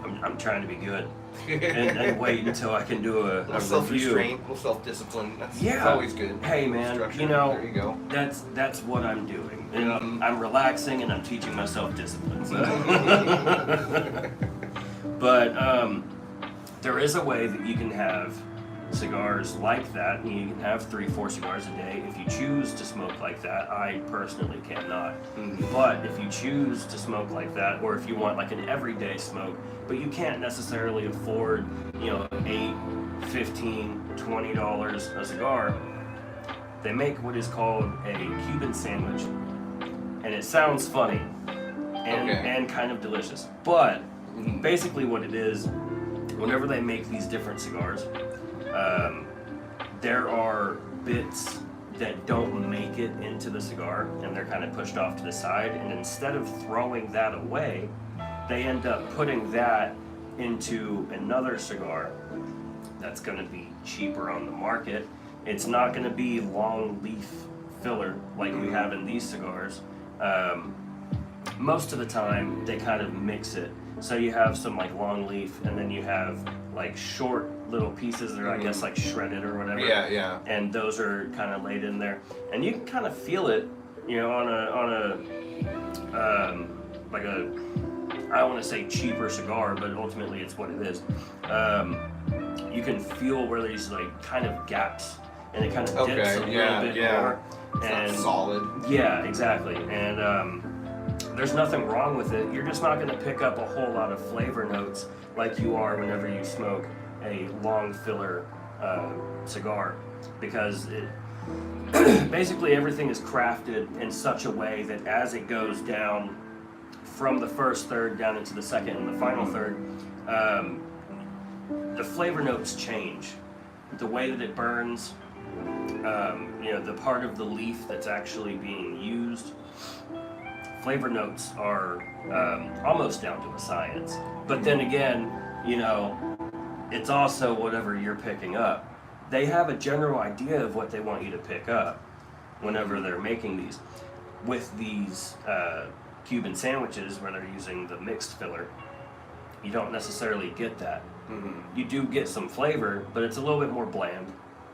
I'm trying to be good and wait until I can do a review. Self-restraint, a little self-discipline. That's Yeah. always good. Hey man, Structure. you know, There you go. that's what I'm doing. And I'm relaxing and I'm teaching myself discipline. So. But there is a way that you can have cigars like that, and you can have 3-4 cigars a day if you choose to smoke like that. I personally cannot. But if you choose to smoke like that, or if you want like an everyday smoke, but you can't necessarily afford, you know, $8, $15, $20 a cigar, they make what is called a Cuban sandwich. And it sounds funny and kind of delicious. But basically what it is, whenever they make these different cigars, there are bits that don't make it into the cigar, and they're kind of pushed off to the side, and instead of throwing that away, they end up putting that into another cigar that's going to be cheaper on the market. It's not going to be long leaf filler like we have in these cigars. Most of the time they kind of mix it, so you have some like long leaf, and then you have like short little pieces that are I guess like shredded or whatever. Yeah. And those are kind of laid in there, and you can kind of feel it, you know, on a like a, I don't want to say cheaper cigar, but ultimately it's what it is. You can feel where there's like kind of gaps, and it kind of dips a little bit more. It's And not solid. yeah, exactly. And there's nothing wrong with it. You're just not going to pick up a whole lot of flavor notes like you are whenever you smoke a long filler cigar, because it basically everything is crafted in such a way that as it goes down from the first third down into the second and the final third, the flavor notes change. The way that it burns, you know, the part of the leaf that's actually being used, flavor notes are almost down to a science. But then again, you know, it's also whatever you're picking up. They have a general idea of what they want you to pick up whenever they're making these. With these Cuban sandwiches where they're using the mixed filler, you don't necessarily get that. You do get some flavor, but it's a little bit more bland,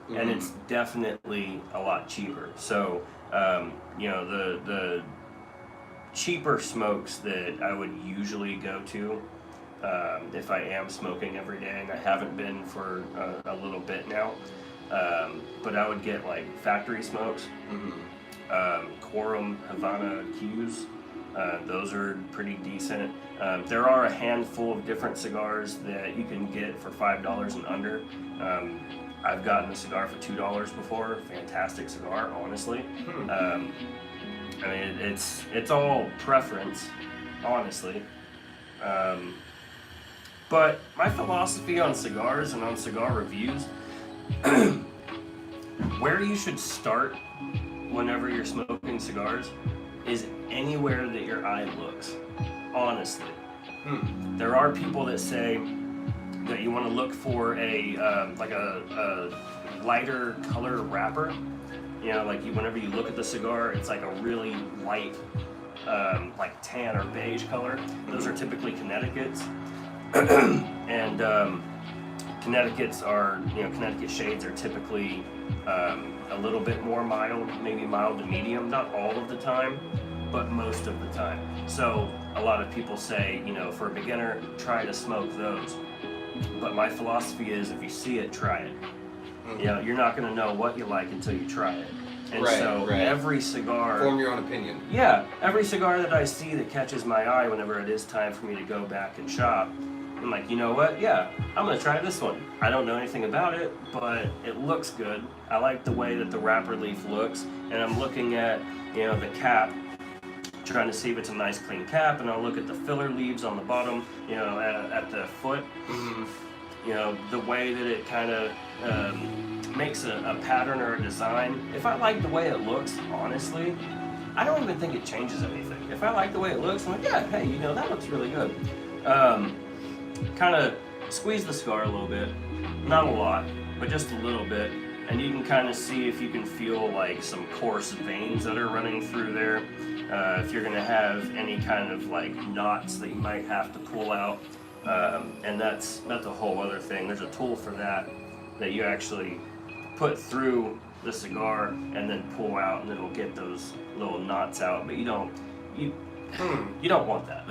and it's definitely a lot cheaper. So, you know, the cheaper smokes that I would usually go to if I am smoking every day, and I haven't been for a little bit now, but I would get like factory smokes, Quorum Havana Qs. Those are pretty decent. There are a handful of different cigars that you can get for $5 and under. I've gotten a cigar for $2 before. Fantastic cigar, honestly. I mean, it's all preference, honestly. But my philosophy on cigars and on cigar reviews, where you should start whenever you're smoking cigars is anywhere that your eye looks, honestly. There are people that say that you want to look for a like a lighter color wrapper. You know, like whenever you look at the cigar, it's like a really light, like tan or beige color. Those are typically Connecticut's, and Connecticut's are, you know, Connecticut shades are typically a little bit more mild, maybe mild to medium, not all of the time, but most of the time. So a lot of people say, you know, for a beginner, try to smoke those. But my philosophy is, if you see it, try it. You know, you're not going to know what you like until you try it. And every cigar... Form your own opinion. Yeah, every cigar that I see that catches my eye whenever it is time for me to go back and shop, I'm like, you know what? Yeah, I'm going to try this one. I don't know anything about it, but it looks good. I like the way that the wrapper leaf looks, and I'm looking at, you know, the cap, trying to see if it's a nice clean cap, and I'll look at the filler leaves on the bottom, you know, at the foot. You know, the way that it kind of makes a pattern or a design. If I like the way it looks, honestly, I don't even think it changes anything. If I like the way it looks, I'm like, yeah, hey, you know, that looks really good. Kind of squeeze the cigar a little bit, not a lot, but just a little bit, and you can kind of see if you can feel like some coarse veins that are running through there. If you're going to have any kind of like knots that you might have to pull out. And that's a whole other thing. There's a tool for that you actually put through the cigar and then pull out, and it'll get those little knots out. But you don't want that.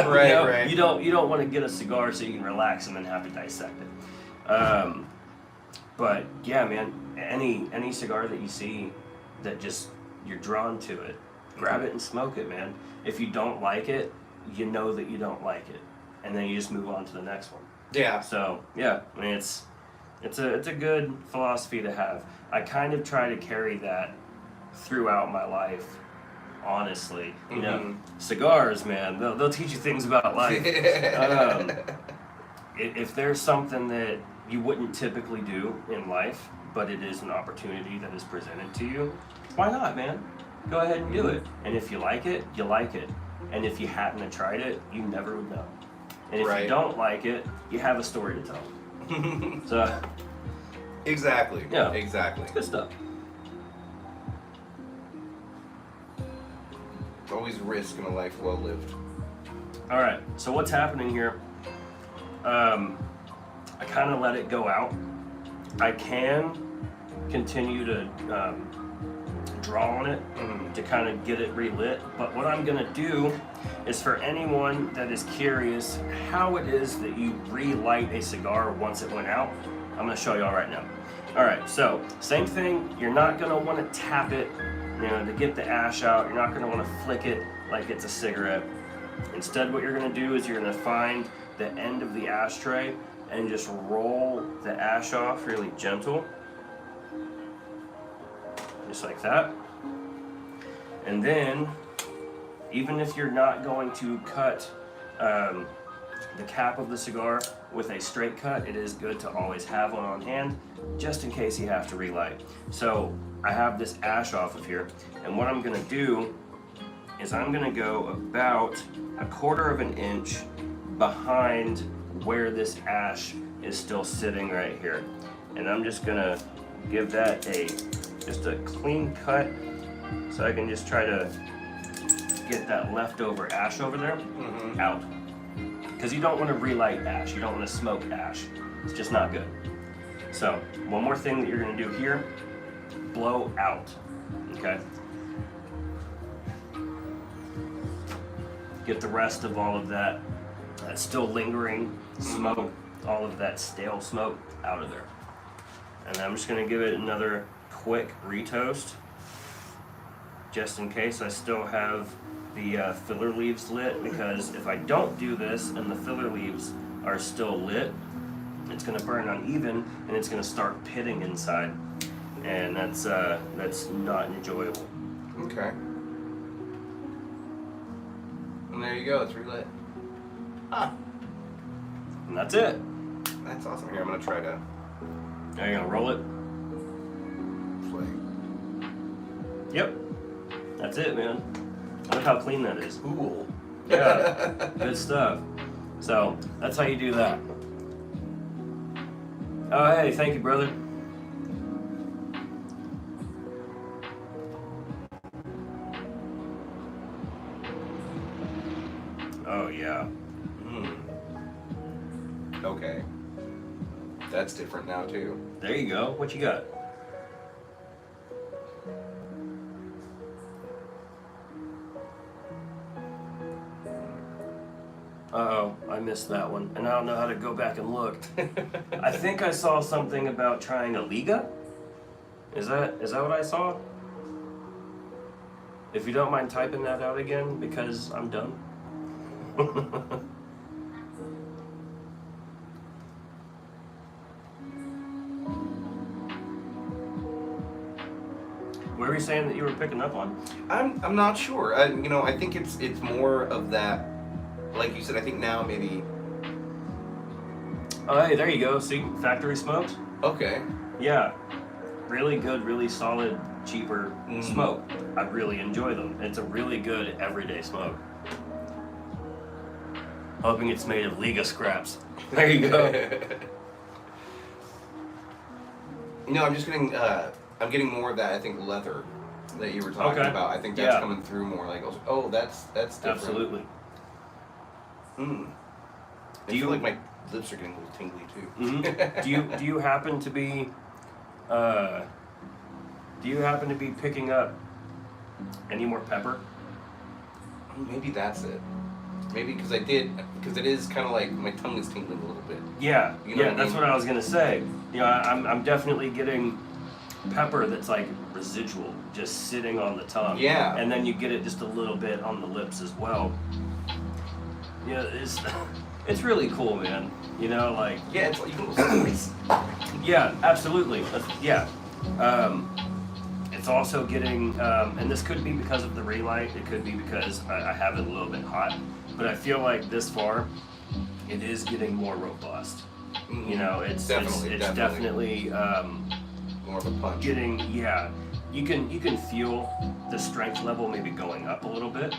Right, you know? right. You don't want to get a cigar so you can relax and then have to dissect it. But yeah, man, any cigar that you see that just you're drawn to it, grab it and smoke it, man. If you don't like it, you know that you don't like it, and then you just move on to the next one. Yeah. So yeah, I mean it's a good philosophy to have. I kind of try to carry that throughout my life. Honestly, you know, cigars, man, they'll teach you things about life. If there's something that you wouldn't typically do in life, but it is an opportunity that is presented to you, why not, man? Go ahead and do it. And if you like it, you like it. And if you hadn't have tried it, you never would know. And if you don't like it, you have a story to tell. So Exactly. Yeah. Exactly. good stuff. Always risk in a life well lived. All right. So what's happening here? I kind of let it go out. I can continue to draw on it to kind of get it relit. But what I'm gonna do is, for anyone that is curious how it is that you relight a cigar once it went out, I'm gonna show y'all right now. All right, so same thing. You're not gonna want to tap it, you know, to get the ash out. You're not gonna want to flick it like it's a cigarette. Instead, what you're gonna do is you're gonna find the end of the ashtray and just roll the ash off really gentle. Just like that. And then, even if you're not going to cut the cap of the cigar with a straight cut, it is good to always have one on hand, just in case you have to relight. So I have this ash off of here, and what I'm gonna do is I'm gonna go about 1/4 of an inch behind where this ash is still sitting right here. And I'm just gonna give that just a clean cut, so I can just try to get that leftover ash over there out. Because you don't want to relight ash, you don't want to smoke ash. It's just not good. So, one more thing that you're gonna do here, blow out, okay? Get the rest of all of that still lingering smoke, all of that stale smoke out of there. And I'm just gonna give it another quick retoast, just in case I still have the filler leaves lit, because if I don't do this and the filler leaves are still lit, it's gonna burn uneven and it's gonna start pitting inside, and that's not enjoyable. Okay. And there you go, it's relit. Ah, And that's it. that's awesome. Here, I'm gonna try to Now you're gonna roll it. play. Yep. That's it, man. Look how clean that is. Cool. Yeah. Good stuff. So that's how you do that. Oh, hey, thank you, brother. Oh, yeah. Okay. That's different now too. There you go. What you got? Uh-oh, I missed that one, and I don't know how to go back and look. I think I saw something about trying a Liga. Is that what I saw? If you don't mind typing that out again, because I'm done. What were you saying that you were picking up on? I'm not sure. I think it's more of that. Like you said, I think now maybe. Oh, hey, there you go. See, factory smokes? Okay. Yeah. Really good, really solid, cheaper smoke. I really enjoy them. It's a really good everyday smoke. Hoping it's made of Liga scraps. There you go. No, I'm just getting. I'm getting more of that. I think leather that you were talking about. I think that's coming through more. Like, oh, that's different. Absolutely. I feel like my lips are getting a little tingly too. Do you happen to be picking up any more pepper? Maybe that's it. Maybe because it is kind of like my tongue is tingling a little bit. Yeah, You know what I that's mean? what I was gonna say. You know, I'm definitely getting pepper that's like residual, just sitting on the tongue. Yeah. And then you get it just a little bit on the lips as well. Yeah, it's really cool, man. You know, like Yeah, it's like you can go yeah, absolutely. Yeah. It's also getting, and this could be because of the ring light. It could be because I have it a little bit hot. But I feel like this far, it is getting more robust. You know, it's definitely more of a punch. getting, yeah. You can feel the strength level maybe going up a little bit.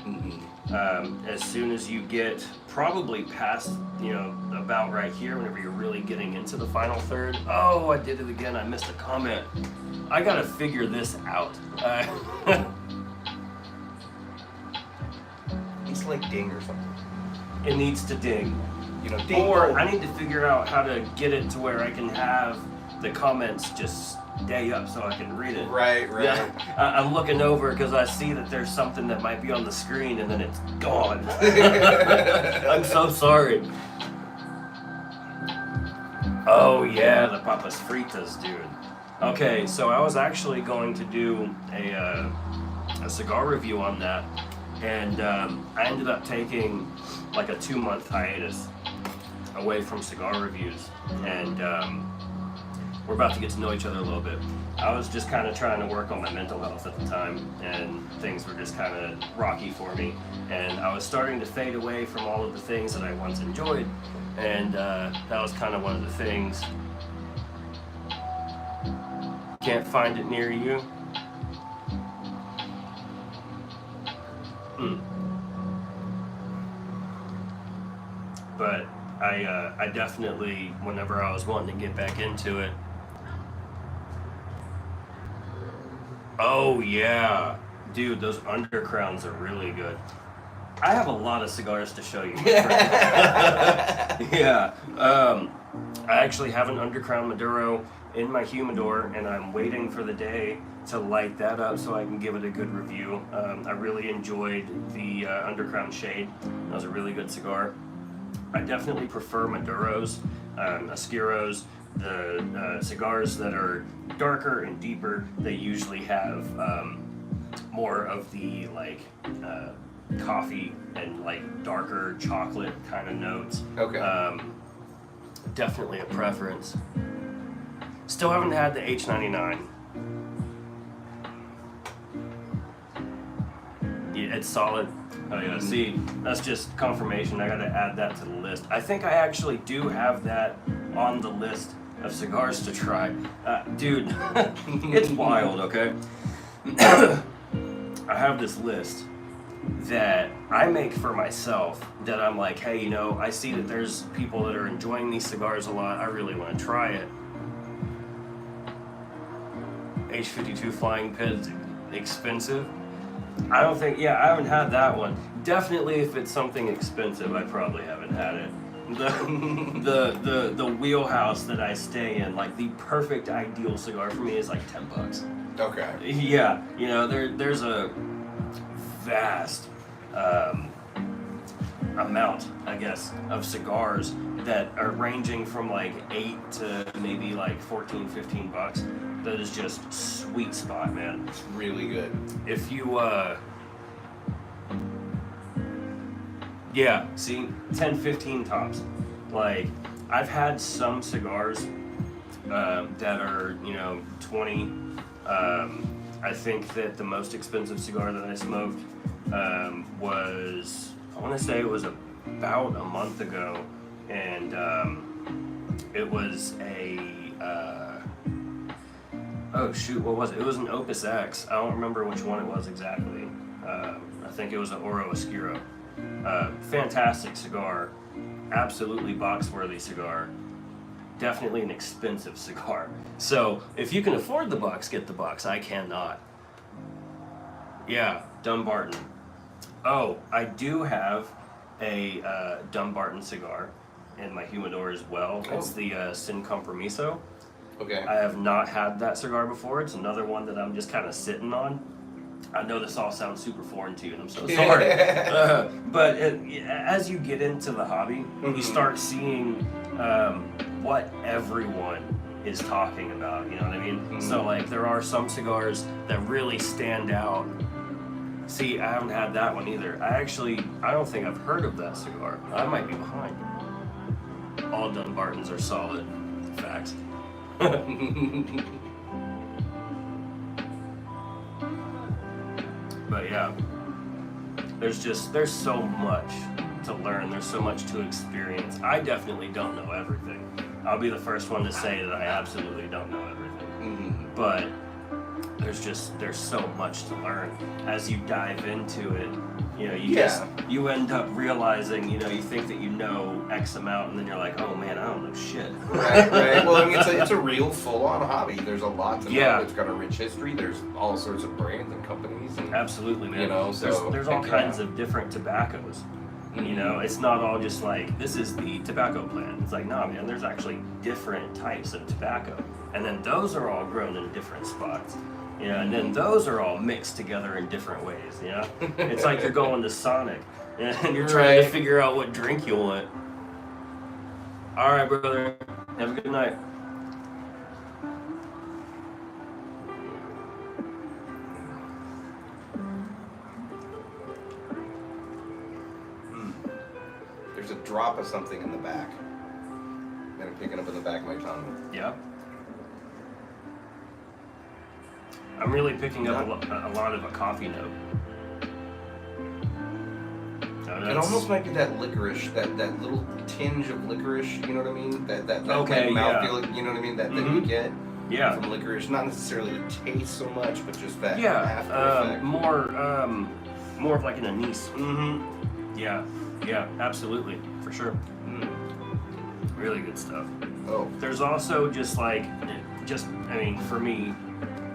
As soon as you get probably past, you know, about right here, whenever you're really getting into the final third. Oh, I did it again. I missed a comment. I gotta figure this out. It's like ding or something. It needs to ding. You know, ding. Or I need to figure out how to get it to where I can have the comments just stay up so I can read it. Right. Yeah, I'm looking over because I see that there's something that might be on the screen and then it's gone. I'm so sorry. Oh yeah, the papas fritas, dude. Okay, so I was actually going to do a cigar review on that, and I ended up taking like a 2-month hiatus away from cigar reviews, and we're about to get to know each other a little bit. I was just kind of trying to work on my mental health at the time, and things were just kind of rocky for me, and I was starting to fade away from all of the things that I once enjoyed, and that was kind of one of the things. Can't find it near you? But I definitely, whenever I was wanting to get back into it. Oh yeah, dude, those undercrowns are really good. I have a lot of cigars to show you. Yeah, I actually have an undercrown Maduro in my humidor, and I'm waiting for the day to light that up so I can give it a good review. I really enjoyed the undercrown shade. That was a really good cigar. I definitely prefer Maduros, Oscuros. The cigars that are darker and deeper, they usually have more of the like coffee and like darker chocolate kind of notes. Okay. Definitely a preference. Still haven't had the H99. Yeah, it's solid. Oh yeah, see, that's just confirmation. I gotta add that to the list. I think I actually do have that on the list of cigars to try. Dude, it's wild, okay? I have this list that I make for myself that I'm like, hey, you know, I see that there's people that are enjoying these cigars a lot. I really want to try it. H52 Flying Pit's expensive. I don't think, yeah, I haven't had that one. Definitely if it's something expensive, I probably haven't had it. The wheelhouse that I stay in, like the perfect ideal cigar for me is like $10. Okay. Yeah, you know, there's a vast amount, I guess, of cigars that are ranging from like 8 to maybe like 14, $15. That is just sweet spot, man. It's really good. If you yeah, see, 10, 15 tops. Like, I've had some cigars that are, you know, 20. I think that the most expensive cigar that I smoked was, I want to say it was about a month ago, and it was a, oh shoot, what was it? It was an Opus X. I don't remember which one it was exactly. I think it was an Oro Oscuro. Fantastic cigar, absolutely box-worthy cigar. Definitely an expensive cigar. So if you can afford the bucks, get the bucks. I cannot. Yeah, Dumbarton. Oh, I do have a Dumbarton cigar. in my humidor as well. Oh. It's the Sin Compromiso. Okay. I have not had that cigar before. It's another one that I'm just kind of sitting on. I know this all sounds super foreign to you, and I'm so sorry. But as you get into the hobby, you start seeing what everyone is talking about. You know what I mean? So like, there are some cigars that really stand out. See, I haven't had that one either. I don't think I've heard of that cigar. I might be behind. All Dunbartons are solid. Facts. But yeah, there's so much to learn. There's so much to experience. I definitely don't know everything. I'll be the first one to say that I absolutely don't know everything. But there's so much to learn as you dive into it. You know, you end up realizing, you know, you think that you know X amount, and then you're like, oh man, I don't know shit. Right. Well, I mean, it's a real full-on hobby. There's a lot to know. It's got a rich history. There's all sorts of brands and companies. And, absolutely, man. You know, so there's all kinds of different tobaccos. You know, it's not all just like, this is the tobacco plant. It's like, nah, man, there's actually different types of tobacco. And then those are all grown in different spots. You know, and then those are all mixed together in different ways, you know? It's like you're going to Sonic, and you're trying to figure out what drink you want. All right, brother. Have a good night. There's a drop of something in the back. And I'm picking up in the back of my tongue. Yeah. I'm really picking up a lot of a coffee note. It almost might be that licorice, that little tinge of licorice, you know what I mean? That okay, mouthfeel, you know what I mean? That you get from licorice. Not necessarily the taste so much, but just that after effect. More of like an anise. Yeah, absolutely, for sure. Really good stuff. Oh. There's also I mean, for me,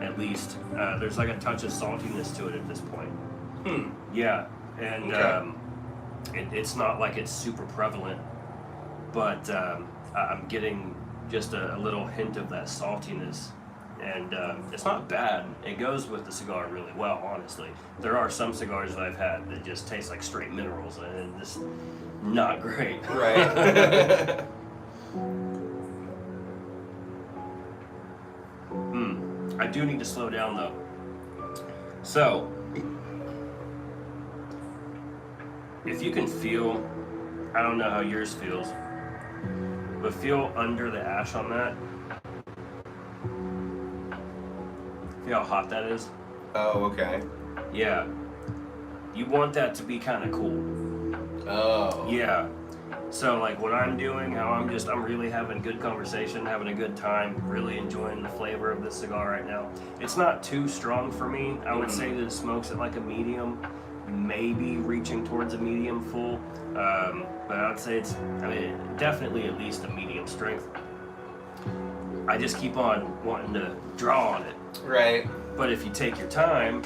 at least, there's like a touch of saltiness to it at this point. Yeah, and it's not like it's super prevalent, but I'm getting just a little hint of that saltiness, and it's not bad. It goes with the cigar really well, honestly. There are some cigars that I've had that just taste like straight minerals, and it's not great. Right. I do need to slow down though. So, if you can feel, I don't know how yours feels, but feel under the ash on that. Feel how hot that is? Oh, okay. Yeah. You want that to be kind of cool. Oh. Yeah. So like what I'm doing, I'm really having good conversation, having a good time, really enjoying the flavor of this cigar right now. It's not too strong for me. I would say that it smokes at like a medium, maybe reaching towards a medium full. But I'd say definitely at least a medium strength. I just keep on wanting to draw on it. Right. But if you take your time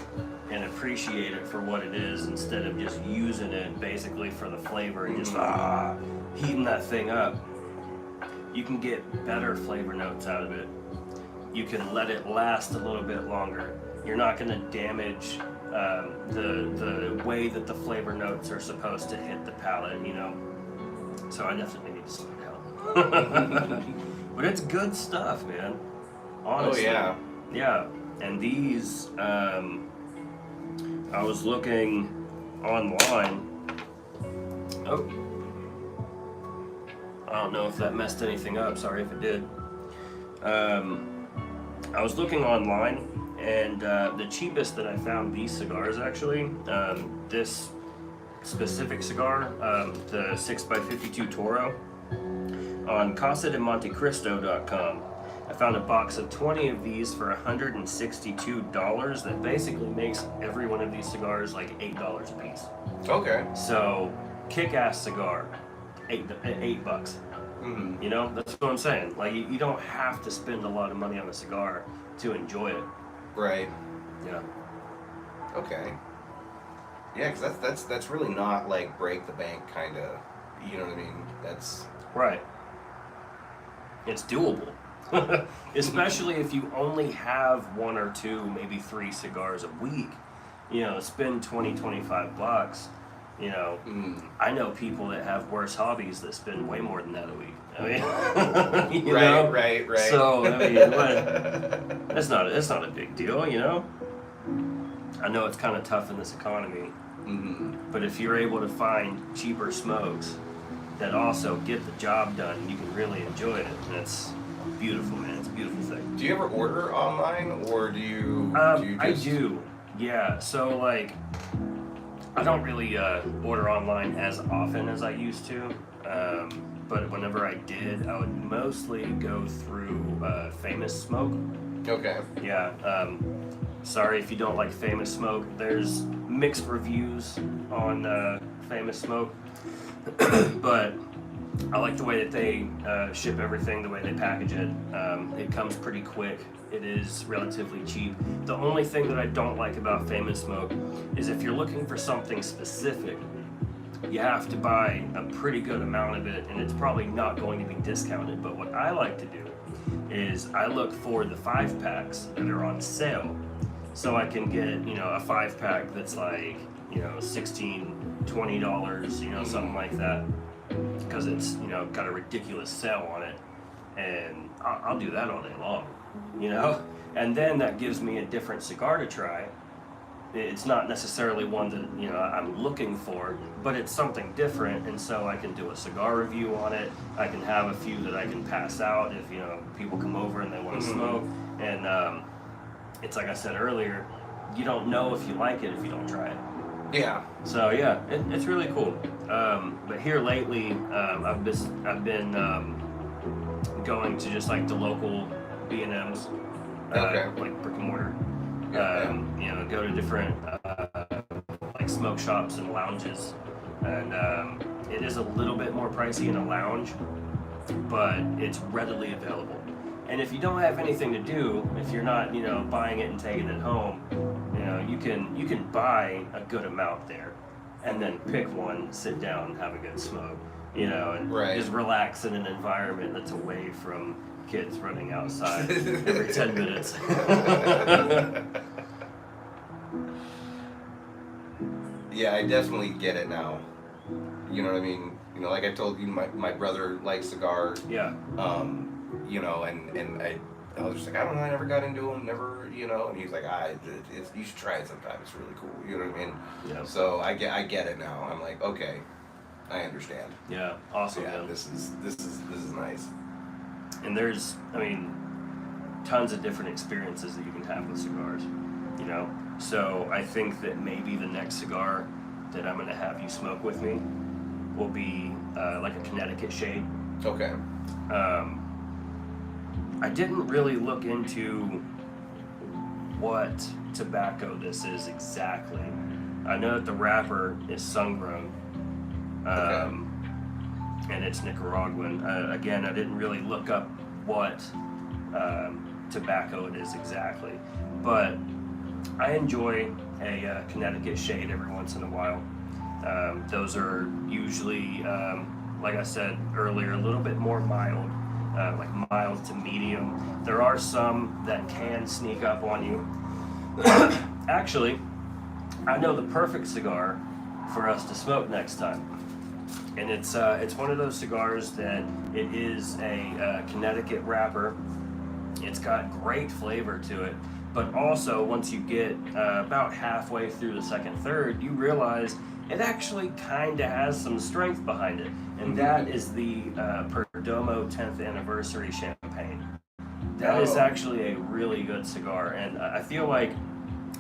and appreciate it for what it is, instead of just using it basically for the flavor and just heating that thing up, you can get better flavor notes out of it. You can let it last a little bit longer. You're not going to damage the way that the flavor notes are supposed to hit the palate, you know. So I definitely need to slow down. But it's good stuff, man. Honestly. Oh yeah. Yeah, and these, I was looking online. Oh. I don't know if that messed anything up. Sorry if it did. I was looking online, and the cheapest that I found these cigars actually, this specific cigar, the 6x52 Toro, on CasaDeMonteCristo.com. I found a box of 20 of these for $162. That basically makes every one of these cigars like $8 a piece. Okay. So, kick-ass cigar, $8. Mm-hmm. You know, that's what I'm saying. Like, you don't have to spend a lot of money on a cigar to enjoy it. Right. Yeah. Okay. Yeah, because that's really not like break the bank kind of, you know what I mean? That's Right. It's doable. Especially if you only have 1 or 2, maybe 3 cigars a week. You know, spend 20, 25 bucks. You know, I know people that have worse hobbies that spend way more than that a week. I mean, you know? right. So, I mean, that's not a big deal, you know? I know it's kind of tough in this economy, but if you're able to find cheaper smokes that also get the job done and you can really enjoy it, that's beautiful, man. It's a beautiful thing. Do you ever order online, or do you I just... do, yeah. So, like, I don't really order online as often as I used to, but whenever I did, I would mostly go through Famous Smoke. Okay. Yeah. Sorry if you don't like Famous Smoke. There's mixed reviews on Famous Smoke, but I like the way that they ship everything, the way they package it. It comes pretty quick. It is relatively cheap. The only thing that I don't like about Famous Smoke is if you're looking for something specific, you have to buy a pretty good amount of it, and it's probably not going to be discounted. But what I like to do is I look for the 5-packs that are on sale, so I can get, you know, a 5-pack that's like, you know, $16, $20, you know, something like that, because it's, you know, got a ridiculous sale on it, and I'll do that all day long, you know. And then that gives me a different cigar to try. It's not necessarily one that, you know, I'm looking for, but it's something different, and so I can do a cigar review on it. I can have a few that I can pass out if, you know, people come over and they want to smoke. And it's like I said earlier, you don't know if you like it if you don't try it. Yeah. So yeah, it's really cool. But here lately, I've been going to just like the local B&Ms, Okay. like brick and mortar. Yeah. You know, go to different like smoke shops and lounges, and it is a little bit more pricey in a lounge, but it's readily available. And if you don't have anything to do, if you're not, you know, buying it and taking it home, you know, you can buy a good amount there, and then pick one, sit down, and have a good smoke, you know, and just relax in an environment that's away from kids running outside every 10 minutes. Yeah, I definitely get it now. You know what I mean? You know, like I told you, my brother likes cigars. Yeah. You know, and I was just like, I don't know, I never got into them, never, you know. And he's like, you should try it sometime. It's really cool. You know what I mean? Yeah. So I get it now. I'm like, okay, I understand. Yeah. Awesome. Yeah, Man. this is nice. And there's, I mean, tons of different experiences that you can have with cigars, you know? So I think that maybe the next cigar that I'm going to have you smoke with me will be like a Connecticut shade. Okay. I didn't really look into what tobacco this is exactly. I know that the wrapper is sun-grown. And it's Nicaraguan. Again, I didn't really look up what tobacco it is exactly, but I enjoy a Connecticut shade every once in a while. Those are usually, like I said earlier, a little bit more mild, like mild to medium. There are some that can sneak up on you. Actually, I know the perfect cigar for us to smoke next time. And it's one of those cigars that it is a Connecticut wrapper. It's got great flavor to it, but also once you get about halfway through the second third, you realize it actually kind of has some strength behind it, and that is the Perdomo 10th Anniversary Champagne. That is actually a really good cigar, and I feel like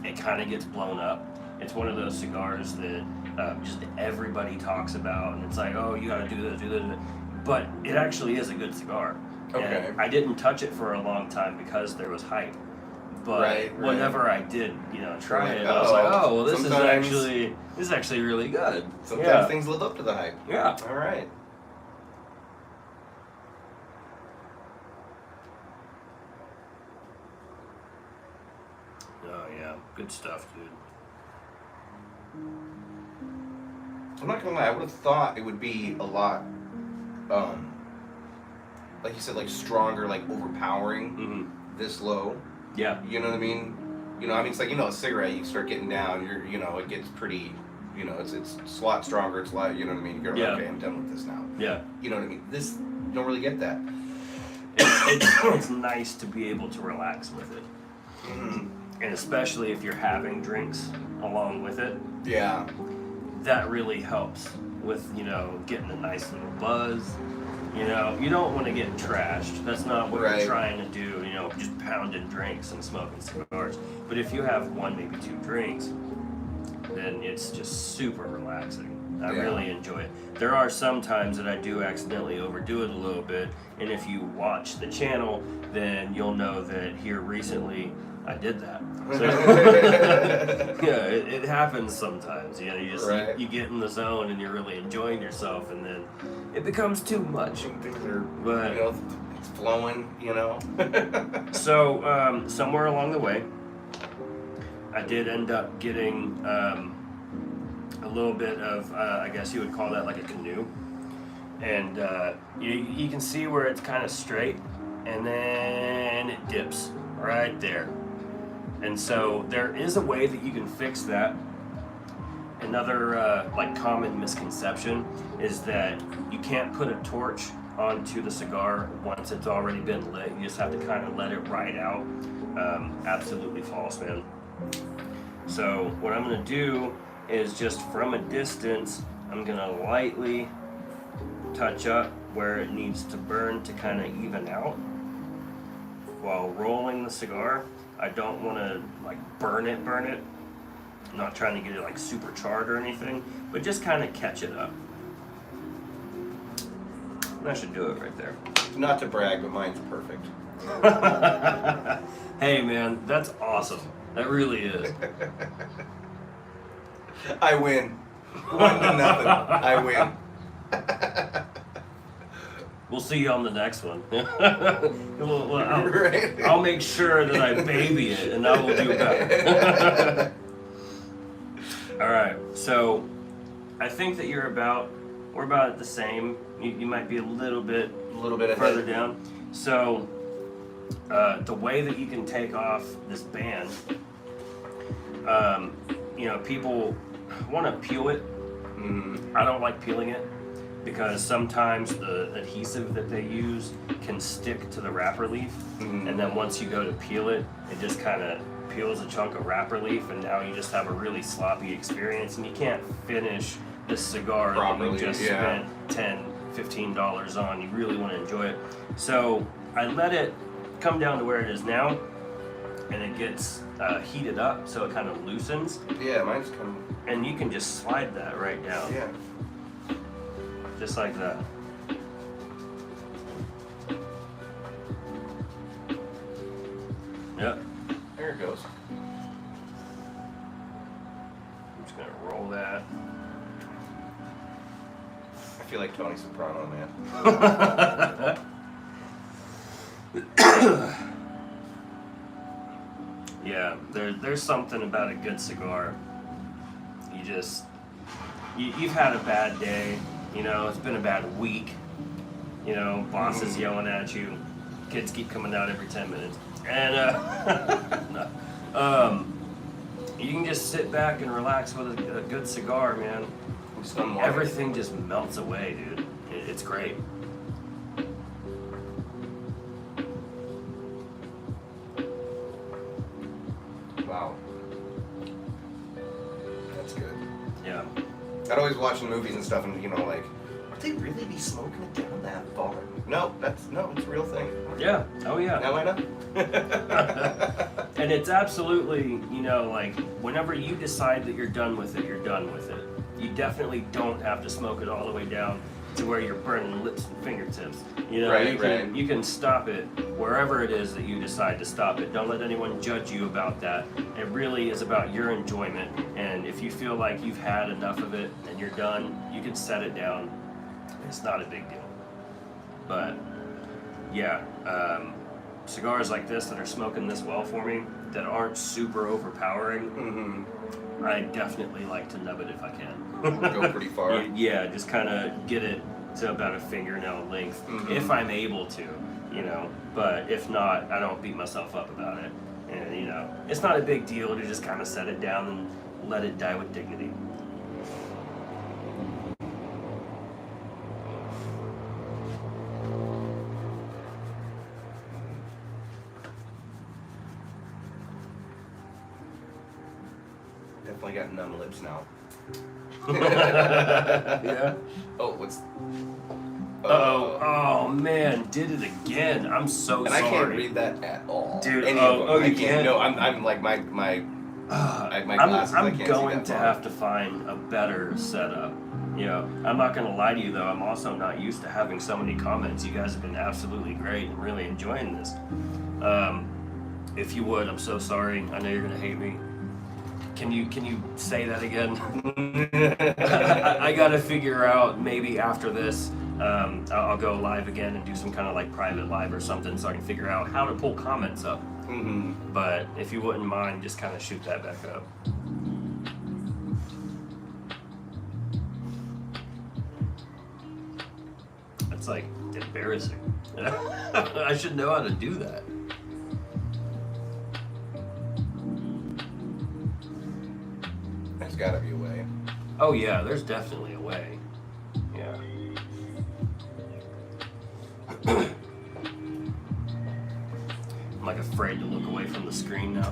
it kind of gets blown up. It's one of those cigars that just everybody talks about, and it's like, oh, you gotta do this, but it actually is a good cigar. Okay. And I didn't touch it for a long time because there was hype, but whenever I did, you know, try it, I was like, oh, well, this is actually really good. Sometimes things live up to the hype. Yeah. All right. Oh yeah, good stuff, dude. I'm not gonna lie, I would have thought it would be a lot, like you said, like stronger, like overpowering this low. Yeah. You know what I mean? You know, I mean, it's like, you know, a cigarette, you start getting down, you know, it gets pretty, you know, it's a lot stronger, it's a lot, you know what I mean? You go, Yeah. okay, I'm done with this now. Yeah. You know what I mean? This, you don't really get that. It's nice to be able to relax with it. And especially if you're having drinks along with it, Yeah. that really helps with, you know, getting a nice little buzz. You know, you don't want to get trashed. That's not what Right. you're trying to do, you know, just pounding drinks and smoking cigars. But if you have one, maybe two drinks, then it's just super relaxing. I Yeah. really enjoy it. There are some times that I do accidentally overdo it a little bit, and if you watch the channel, then you'll know that here recently I did that. So, yeah, it happens sometimes. You know, you just Right. you get in the zone and you're really enjoying yourself, and then it becomes too much. Things are, But you know, it's flowing, you know? so somewhere along the way, I did end up getting a little bit of, I guess you would call that like a canoe. And you can see where it's kind of straight, and then it dips right there. And so there is a way that you can fix that. Another like common misconception is that you can't put a torch onto the cigar once it's already been lit. You just have to kind of let it ride out. Absolutely false, man. So what I'm gonna do is just from a distance, I'm gonna lightly touch up where it needs to burn to kind of even out while rolling the cigar. I don't want to like burn it. I'm not trying to get it like super charred or anything, but just kind of catch it up. That should do it right there. Not to brag, but mine's perfect. Hey man, that's awesome. That really is. I win. 1-0. I win. We'll see you on the next one. Right. I'll make sure that I baby it, and I will do better. All right, so I think that we're about at the same. You might be a little bit further ahead. down. So the way that you can take off this band, you know, people want to peel it. I don't like peeling it, because sometimes the adhesive that they use can stick to the wrapper leaf, and then once you go to peel it, it just kind of peels a chunk of wrapper leaf, and now you just have a really sloppy experience, and you can't finish the cigar Properly, that you just yeah. spent $10-15 on. You really want to enjoy it. So I let it come down to where it is now, and it gets heated up, so it kind of loosens, Yeah, mine's kind and you can just slide that right down. of, yeah. Just like that. Yep. There it goes. I'm just gonna roll that. I feel like Tony Soprano, man. Yeah, there's something about a good cigar. You've had a bad day, you know, it's been a bad week, you know, boss is yelling at you, kids keep coming out every 10 minutes, and you can just sit back and relax with a good cigar, man. Just unwind. Everything just melts away, dude. It's great. Wow. That's good. Yeah. I'd always watching movies and stuff, and you know, like, would they really be smoking it down that far? No, it's a real thing. Yeah. Oh yeah. Now I know. And it's absolutely, you know, like whenever you decide that you're done with it, you're done with it. You definitely don't have to smoke it all the way down to where you're burning lips and fingertips. You know, Right, you can stop it wherever it is that you decide to stop it. Don't let anyone judge you about that. It really is about your enjoyment. And if you feel like you've had enough of it and you're done, you can set it down. It's not a big deal. But yeah, cigars like this that are smoking this well for me, that aren't super overpowering, Mm-hmm. I definitely like to nub it if I can. Go pretty far. Yeah, just kind of get it to about a fingernail length, if I'm able to, you know. But if not, I don't beat myself up about it. And, you know, it's not a big deal to just kind of set it down and let it die with dignity. Definitely got numb lips now. Yeah. Oh, what's... Oh man, did it again. I'm so and sorry. I can't read that at all. Dude, Any of them. I you can't. can't? No, I'm like my glasses. I I'm can't see going that to far. have to find a better setup. You know, I'm not going to lie to you though. I'm also not used to having so many comments. You guys have been absolutely great and really enjoying this. If you would, I'm so sorry. I know you're going to hate me. Can you say that again? I got to figure out maybe after this. I'll go live again and do some kind of like private live or something so I can figure out how to pull comments up. Mm-hmm. But if you wouldn't mind, just kind of shoot that back up. That's like embarrassing. I should know how to do that. There's got to be a way. Oh yeah, there's definitely a way. Yeah. I'm like afraid to look away from the screen now.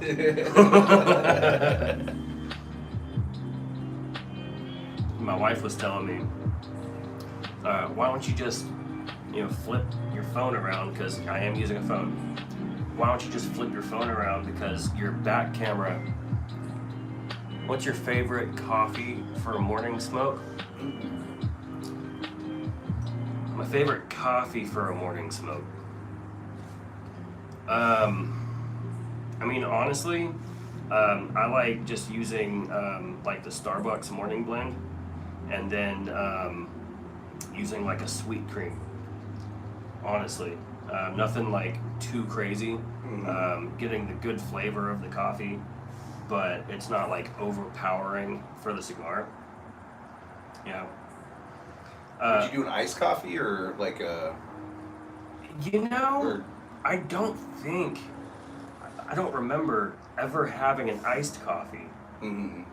My wife was telling me, why don't you just, flip your phone around, because I am using a phone. Why don't you just flip your phone around, because your back camera. What's your favorite coffee for a morning smoke? My favorite coffee for a morning smoke. I mean, honestly, I like just using like the Starbucks morning blend, and then using like a sweet cream. Honestly, nothing like too crazy. Getting the good flavor of the coffee, but it's not like overpowering for the cigar. Yeah. Did you do an iced coffee or like a? I don't remember ever having an iced coffee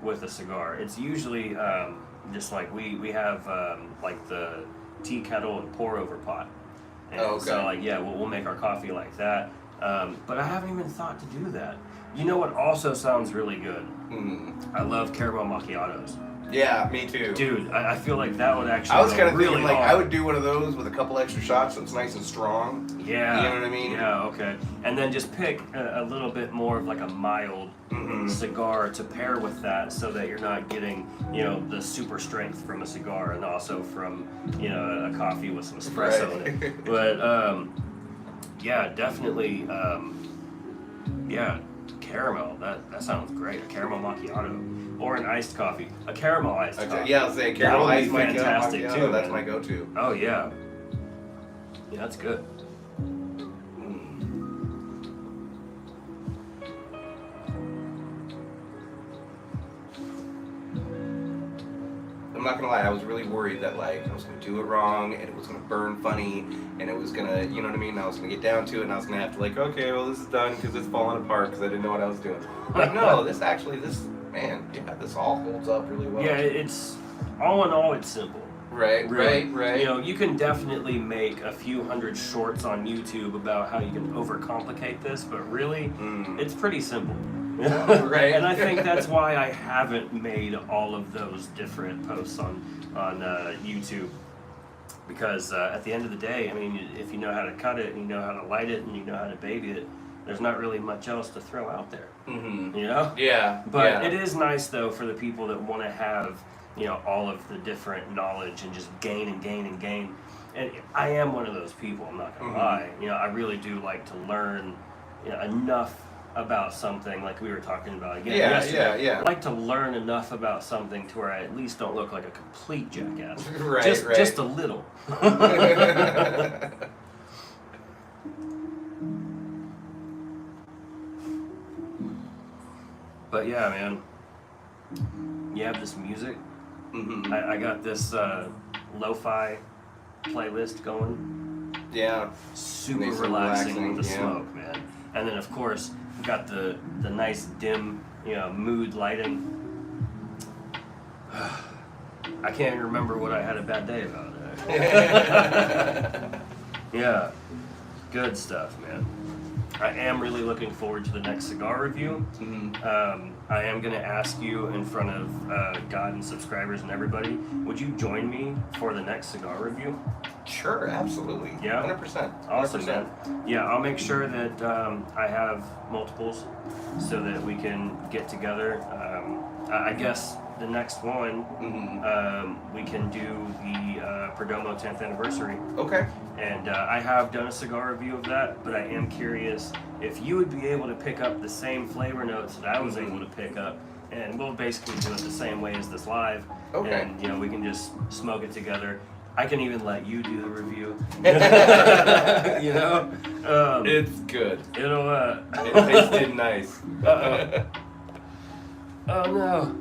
with a cigar. It's usually just like we have like the tea kettle and pour over pot. And so like, yeah, we'll make our coffee like that. But I haven't even thought to do that. You know what also sounds really good? I love caramel macchiatos. Yeah, me too. Dude, I feel like that would actually I was kind of really thinking like hard. I would do one of those with a couple extra shots so it's nice and strong. Yeah. You know what I mean? Yeah, okay. And then just pick a little bit more of like a mild cigar to pair with that, so that you're not getting, the super strength from a cigar and also from, a coffee with some espresso in it. But, yeah, definitely, caramel. That sounds great. A caramel macchiato. Or an iced coffee. A caramelized coffee. Yeah, I'll say caramel That would iced be fantastic macchiato. too. That's man. my go-to. Oh yeah. Yeah, that's good. I'm not gonna lie, I was really worried that like I was gonna do it wrong and it was gonna burn funny and it was gonna, you know what I mean? I was gonna get down to it and I was gonna have to like, okay, well this is done because it's falling apart because I didn't know what I was doing. Like no, this all holds up really well. Yeah, it's all in all, it's simple. Right, Really. right. You can definitely make a few hundred shorts on YouTube about how you can overcomplicate this, but really, it's pretty simple. Right. And I think that's why I haven't made all of those different posts on YouTube. Because at the end of the day, I mean, if you know how to cut it, and you know how to light it, and you know how to baby it, there's not really much else to throw out there. Yeah. But it is nice though for the people that want to have, all of the different knowledge and just gain and gain and gain. And I am one of those people, I'm not gonna lie. I really do like to learn enough about something, like we were talking about again yesterday. Yeah. I like to learn enough about something to where I at least don't look like a complete jackass. Right, just a little. But yeah, man, you have this music. Mm-hmm. I got this lo-fi playlist going. Yeah. Super Nice and relaxing with the yeah. smoke, man. And then of course we got the nice dim, mood lighting. I can't even remember what I had a bad day about. Yeah, good stuff, man. I am really looking forward to the next cigar review. Mm-hmm. I am going to ask you in front of God and subscribers and everybody, would you join me for the next cigar review? Sure, absolutely. Yeah? 100%. Awesome, man. Yeah, I'll make sure that I have multiples so that we can get together. I guess the next one, Mm-hmm. we can do the Perdomo 10th anniversary. Okay. And I have done a cigar review of that, but I am curious if you would be able to pick up the same flavor notes that I was able to pick up, and we'll basically do it the same way as this live. Okay. And we can just smoke it together. I can even let you do the review. It's good. It'll It tasted nice. Oh no.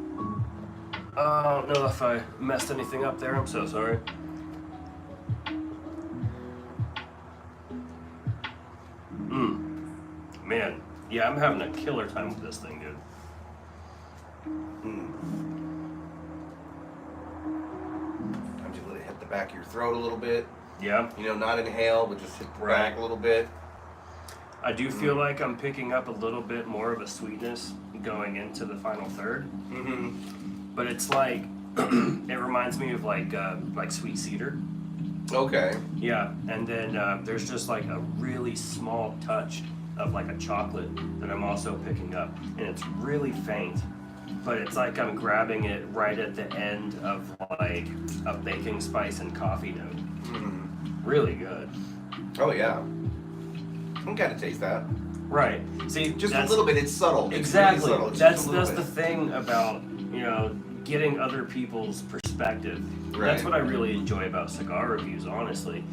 I don't know if I messed anything up there. I'm so sorry. Man, yeah, I'm having a killer time with this thing, dude. Time to let it hit the back of your throat a little bit. Yeah, Not inhale, but just hit the Right. back a little bit. I do feel like I'm picking up a little bit more of a sweetness going into the final third, Mm-hmm. but it's like it reminds me of like sweet cedar. Okay. Yeah, and then there's just like a really small touch of like a chocolate that I'm also picking up, and it's really faint, but it's like I'm grabbing it right at the end of like a baking spice and coffee note. Mm-hmm. Really good. Oh yeah. I'm gonna taste that. Right. See, Just a that's- little bit. It's subtle. It's Exactly. really subtle. Just That's a little the bit. thing about getting other people's perspective. Right. That's what I really enjoy about cigar reviews. Honestly,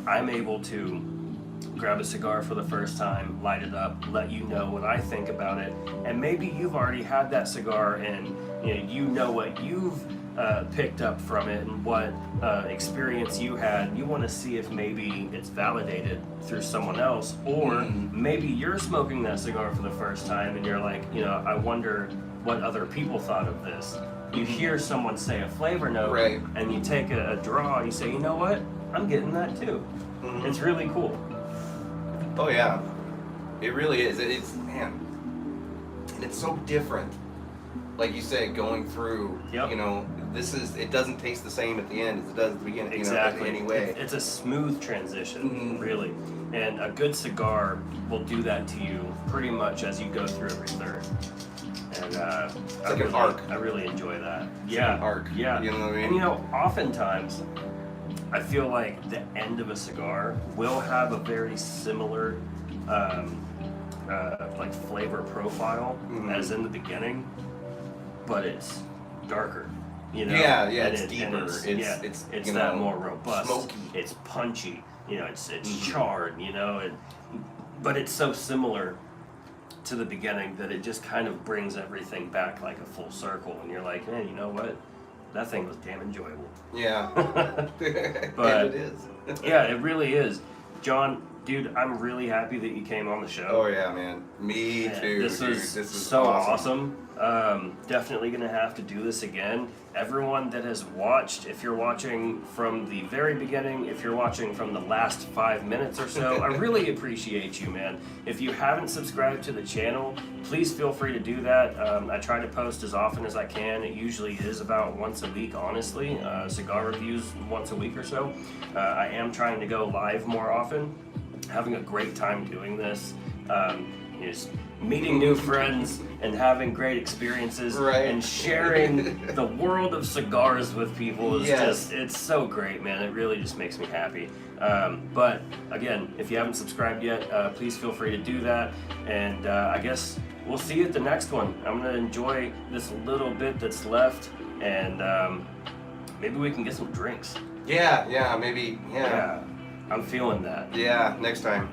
I'm able to grab a cigar for the first time, light it up, let you know what I think about it, and maybe you've already had that cigar and you know what you've picked up from it and what experience you had. You want to see if maybe it's validated through someone else, or maybe you're smoking that cigar for the first time and you're like, I wonder what other people thought of this. You hear someone say a flavor note, Right. and you take a draw, and you say, you know what, I'm getting that too. Mhm. It's really cool. Oh yeah. It really is. It's man. And it's so different. Like you said, going through. Yep. It doesn't taste the same at the end as it does at the beginning. Exactly. Anyway. It's a smooth transition, Mhm. really. And a good cigar will do that to you pretty much as you go through every third. And like an arc. I really enjoy that. It's Yeah. like an arc. Yeah. You know what I mean? And oftentimes I feel like the end of a cigar will have a very similar like flavor profile Mhm. as in the beginning, but it's darker. Yeah, and it's and deeper. it's It's, that more robust. smoky. It's punchy. It's Mhm. charred. But it's so similar to the beginning that it just kind of brings everything back like a full circle, and you're like, hey, you know what? That thing was damn enjoyable. Yeah. But- and it is. Yeah, it really is. John, dude, I'm really happy that you came on the show. Oh yeah, man. Me Yeah, too. This dude. was This is so awesome. Definitely gonna have to do this again. Everyone that has watched, if you're watching from the very beginning, if you're watching from the last 5 minutes or so, I really appreciate you, man. If you haven't subscribed to the channel, please feel free to do that. I try to post as often as I can. It usually is about once a week, honestly. Cigar reviews once a week or so. I am trying to go live more often. Having a great time doing this. Just meeting new friends and having great experiences, Right. and sharing the world of cigars with people is Yes. it's so great, man. It really just makes me happy. But again, if you haven't subscribed yet, please feel free to do that. And I guess we'll see you at the next one. I'm gonna enjoy this little bit that's left, and maybe we can get some drinks. Yeah, maybe. Yeah. I'm feeling that. Yeah, next time.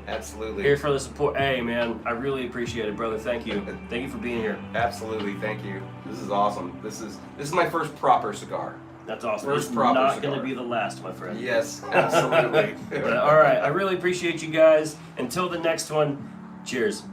Absolutely. Here for the support. Hey, man, I really appreciate it, brother. Thank you. Thank you for being here. Absolutely. Thank you. This is awesome. This is my first proper cigar. That's awesome. First It's proper not cigar. going to be the last, my friend. Yes, absolutely. But, all right. I really appreciate you guys. Until the next one, cheers.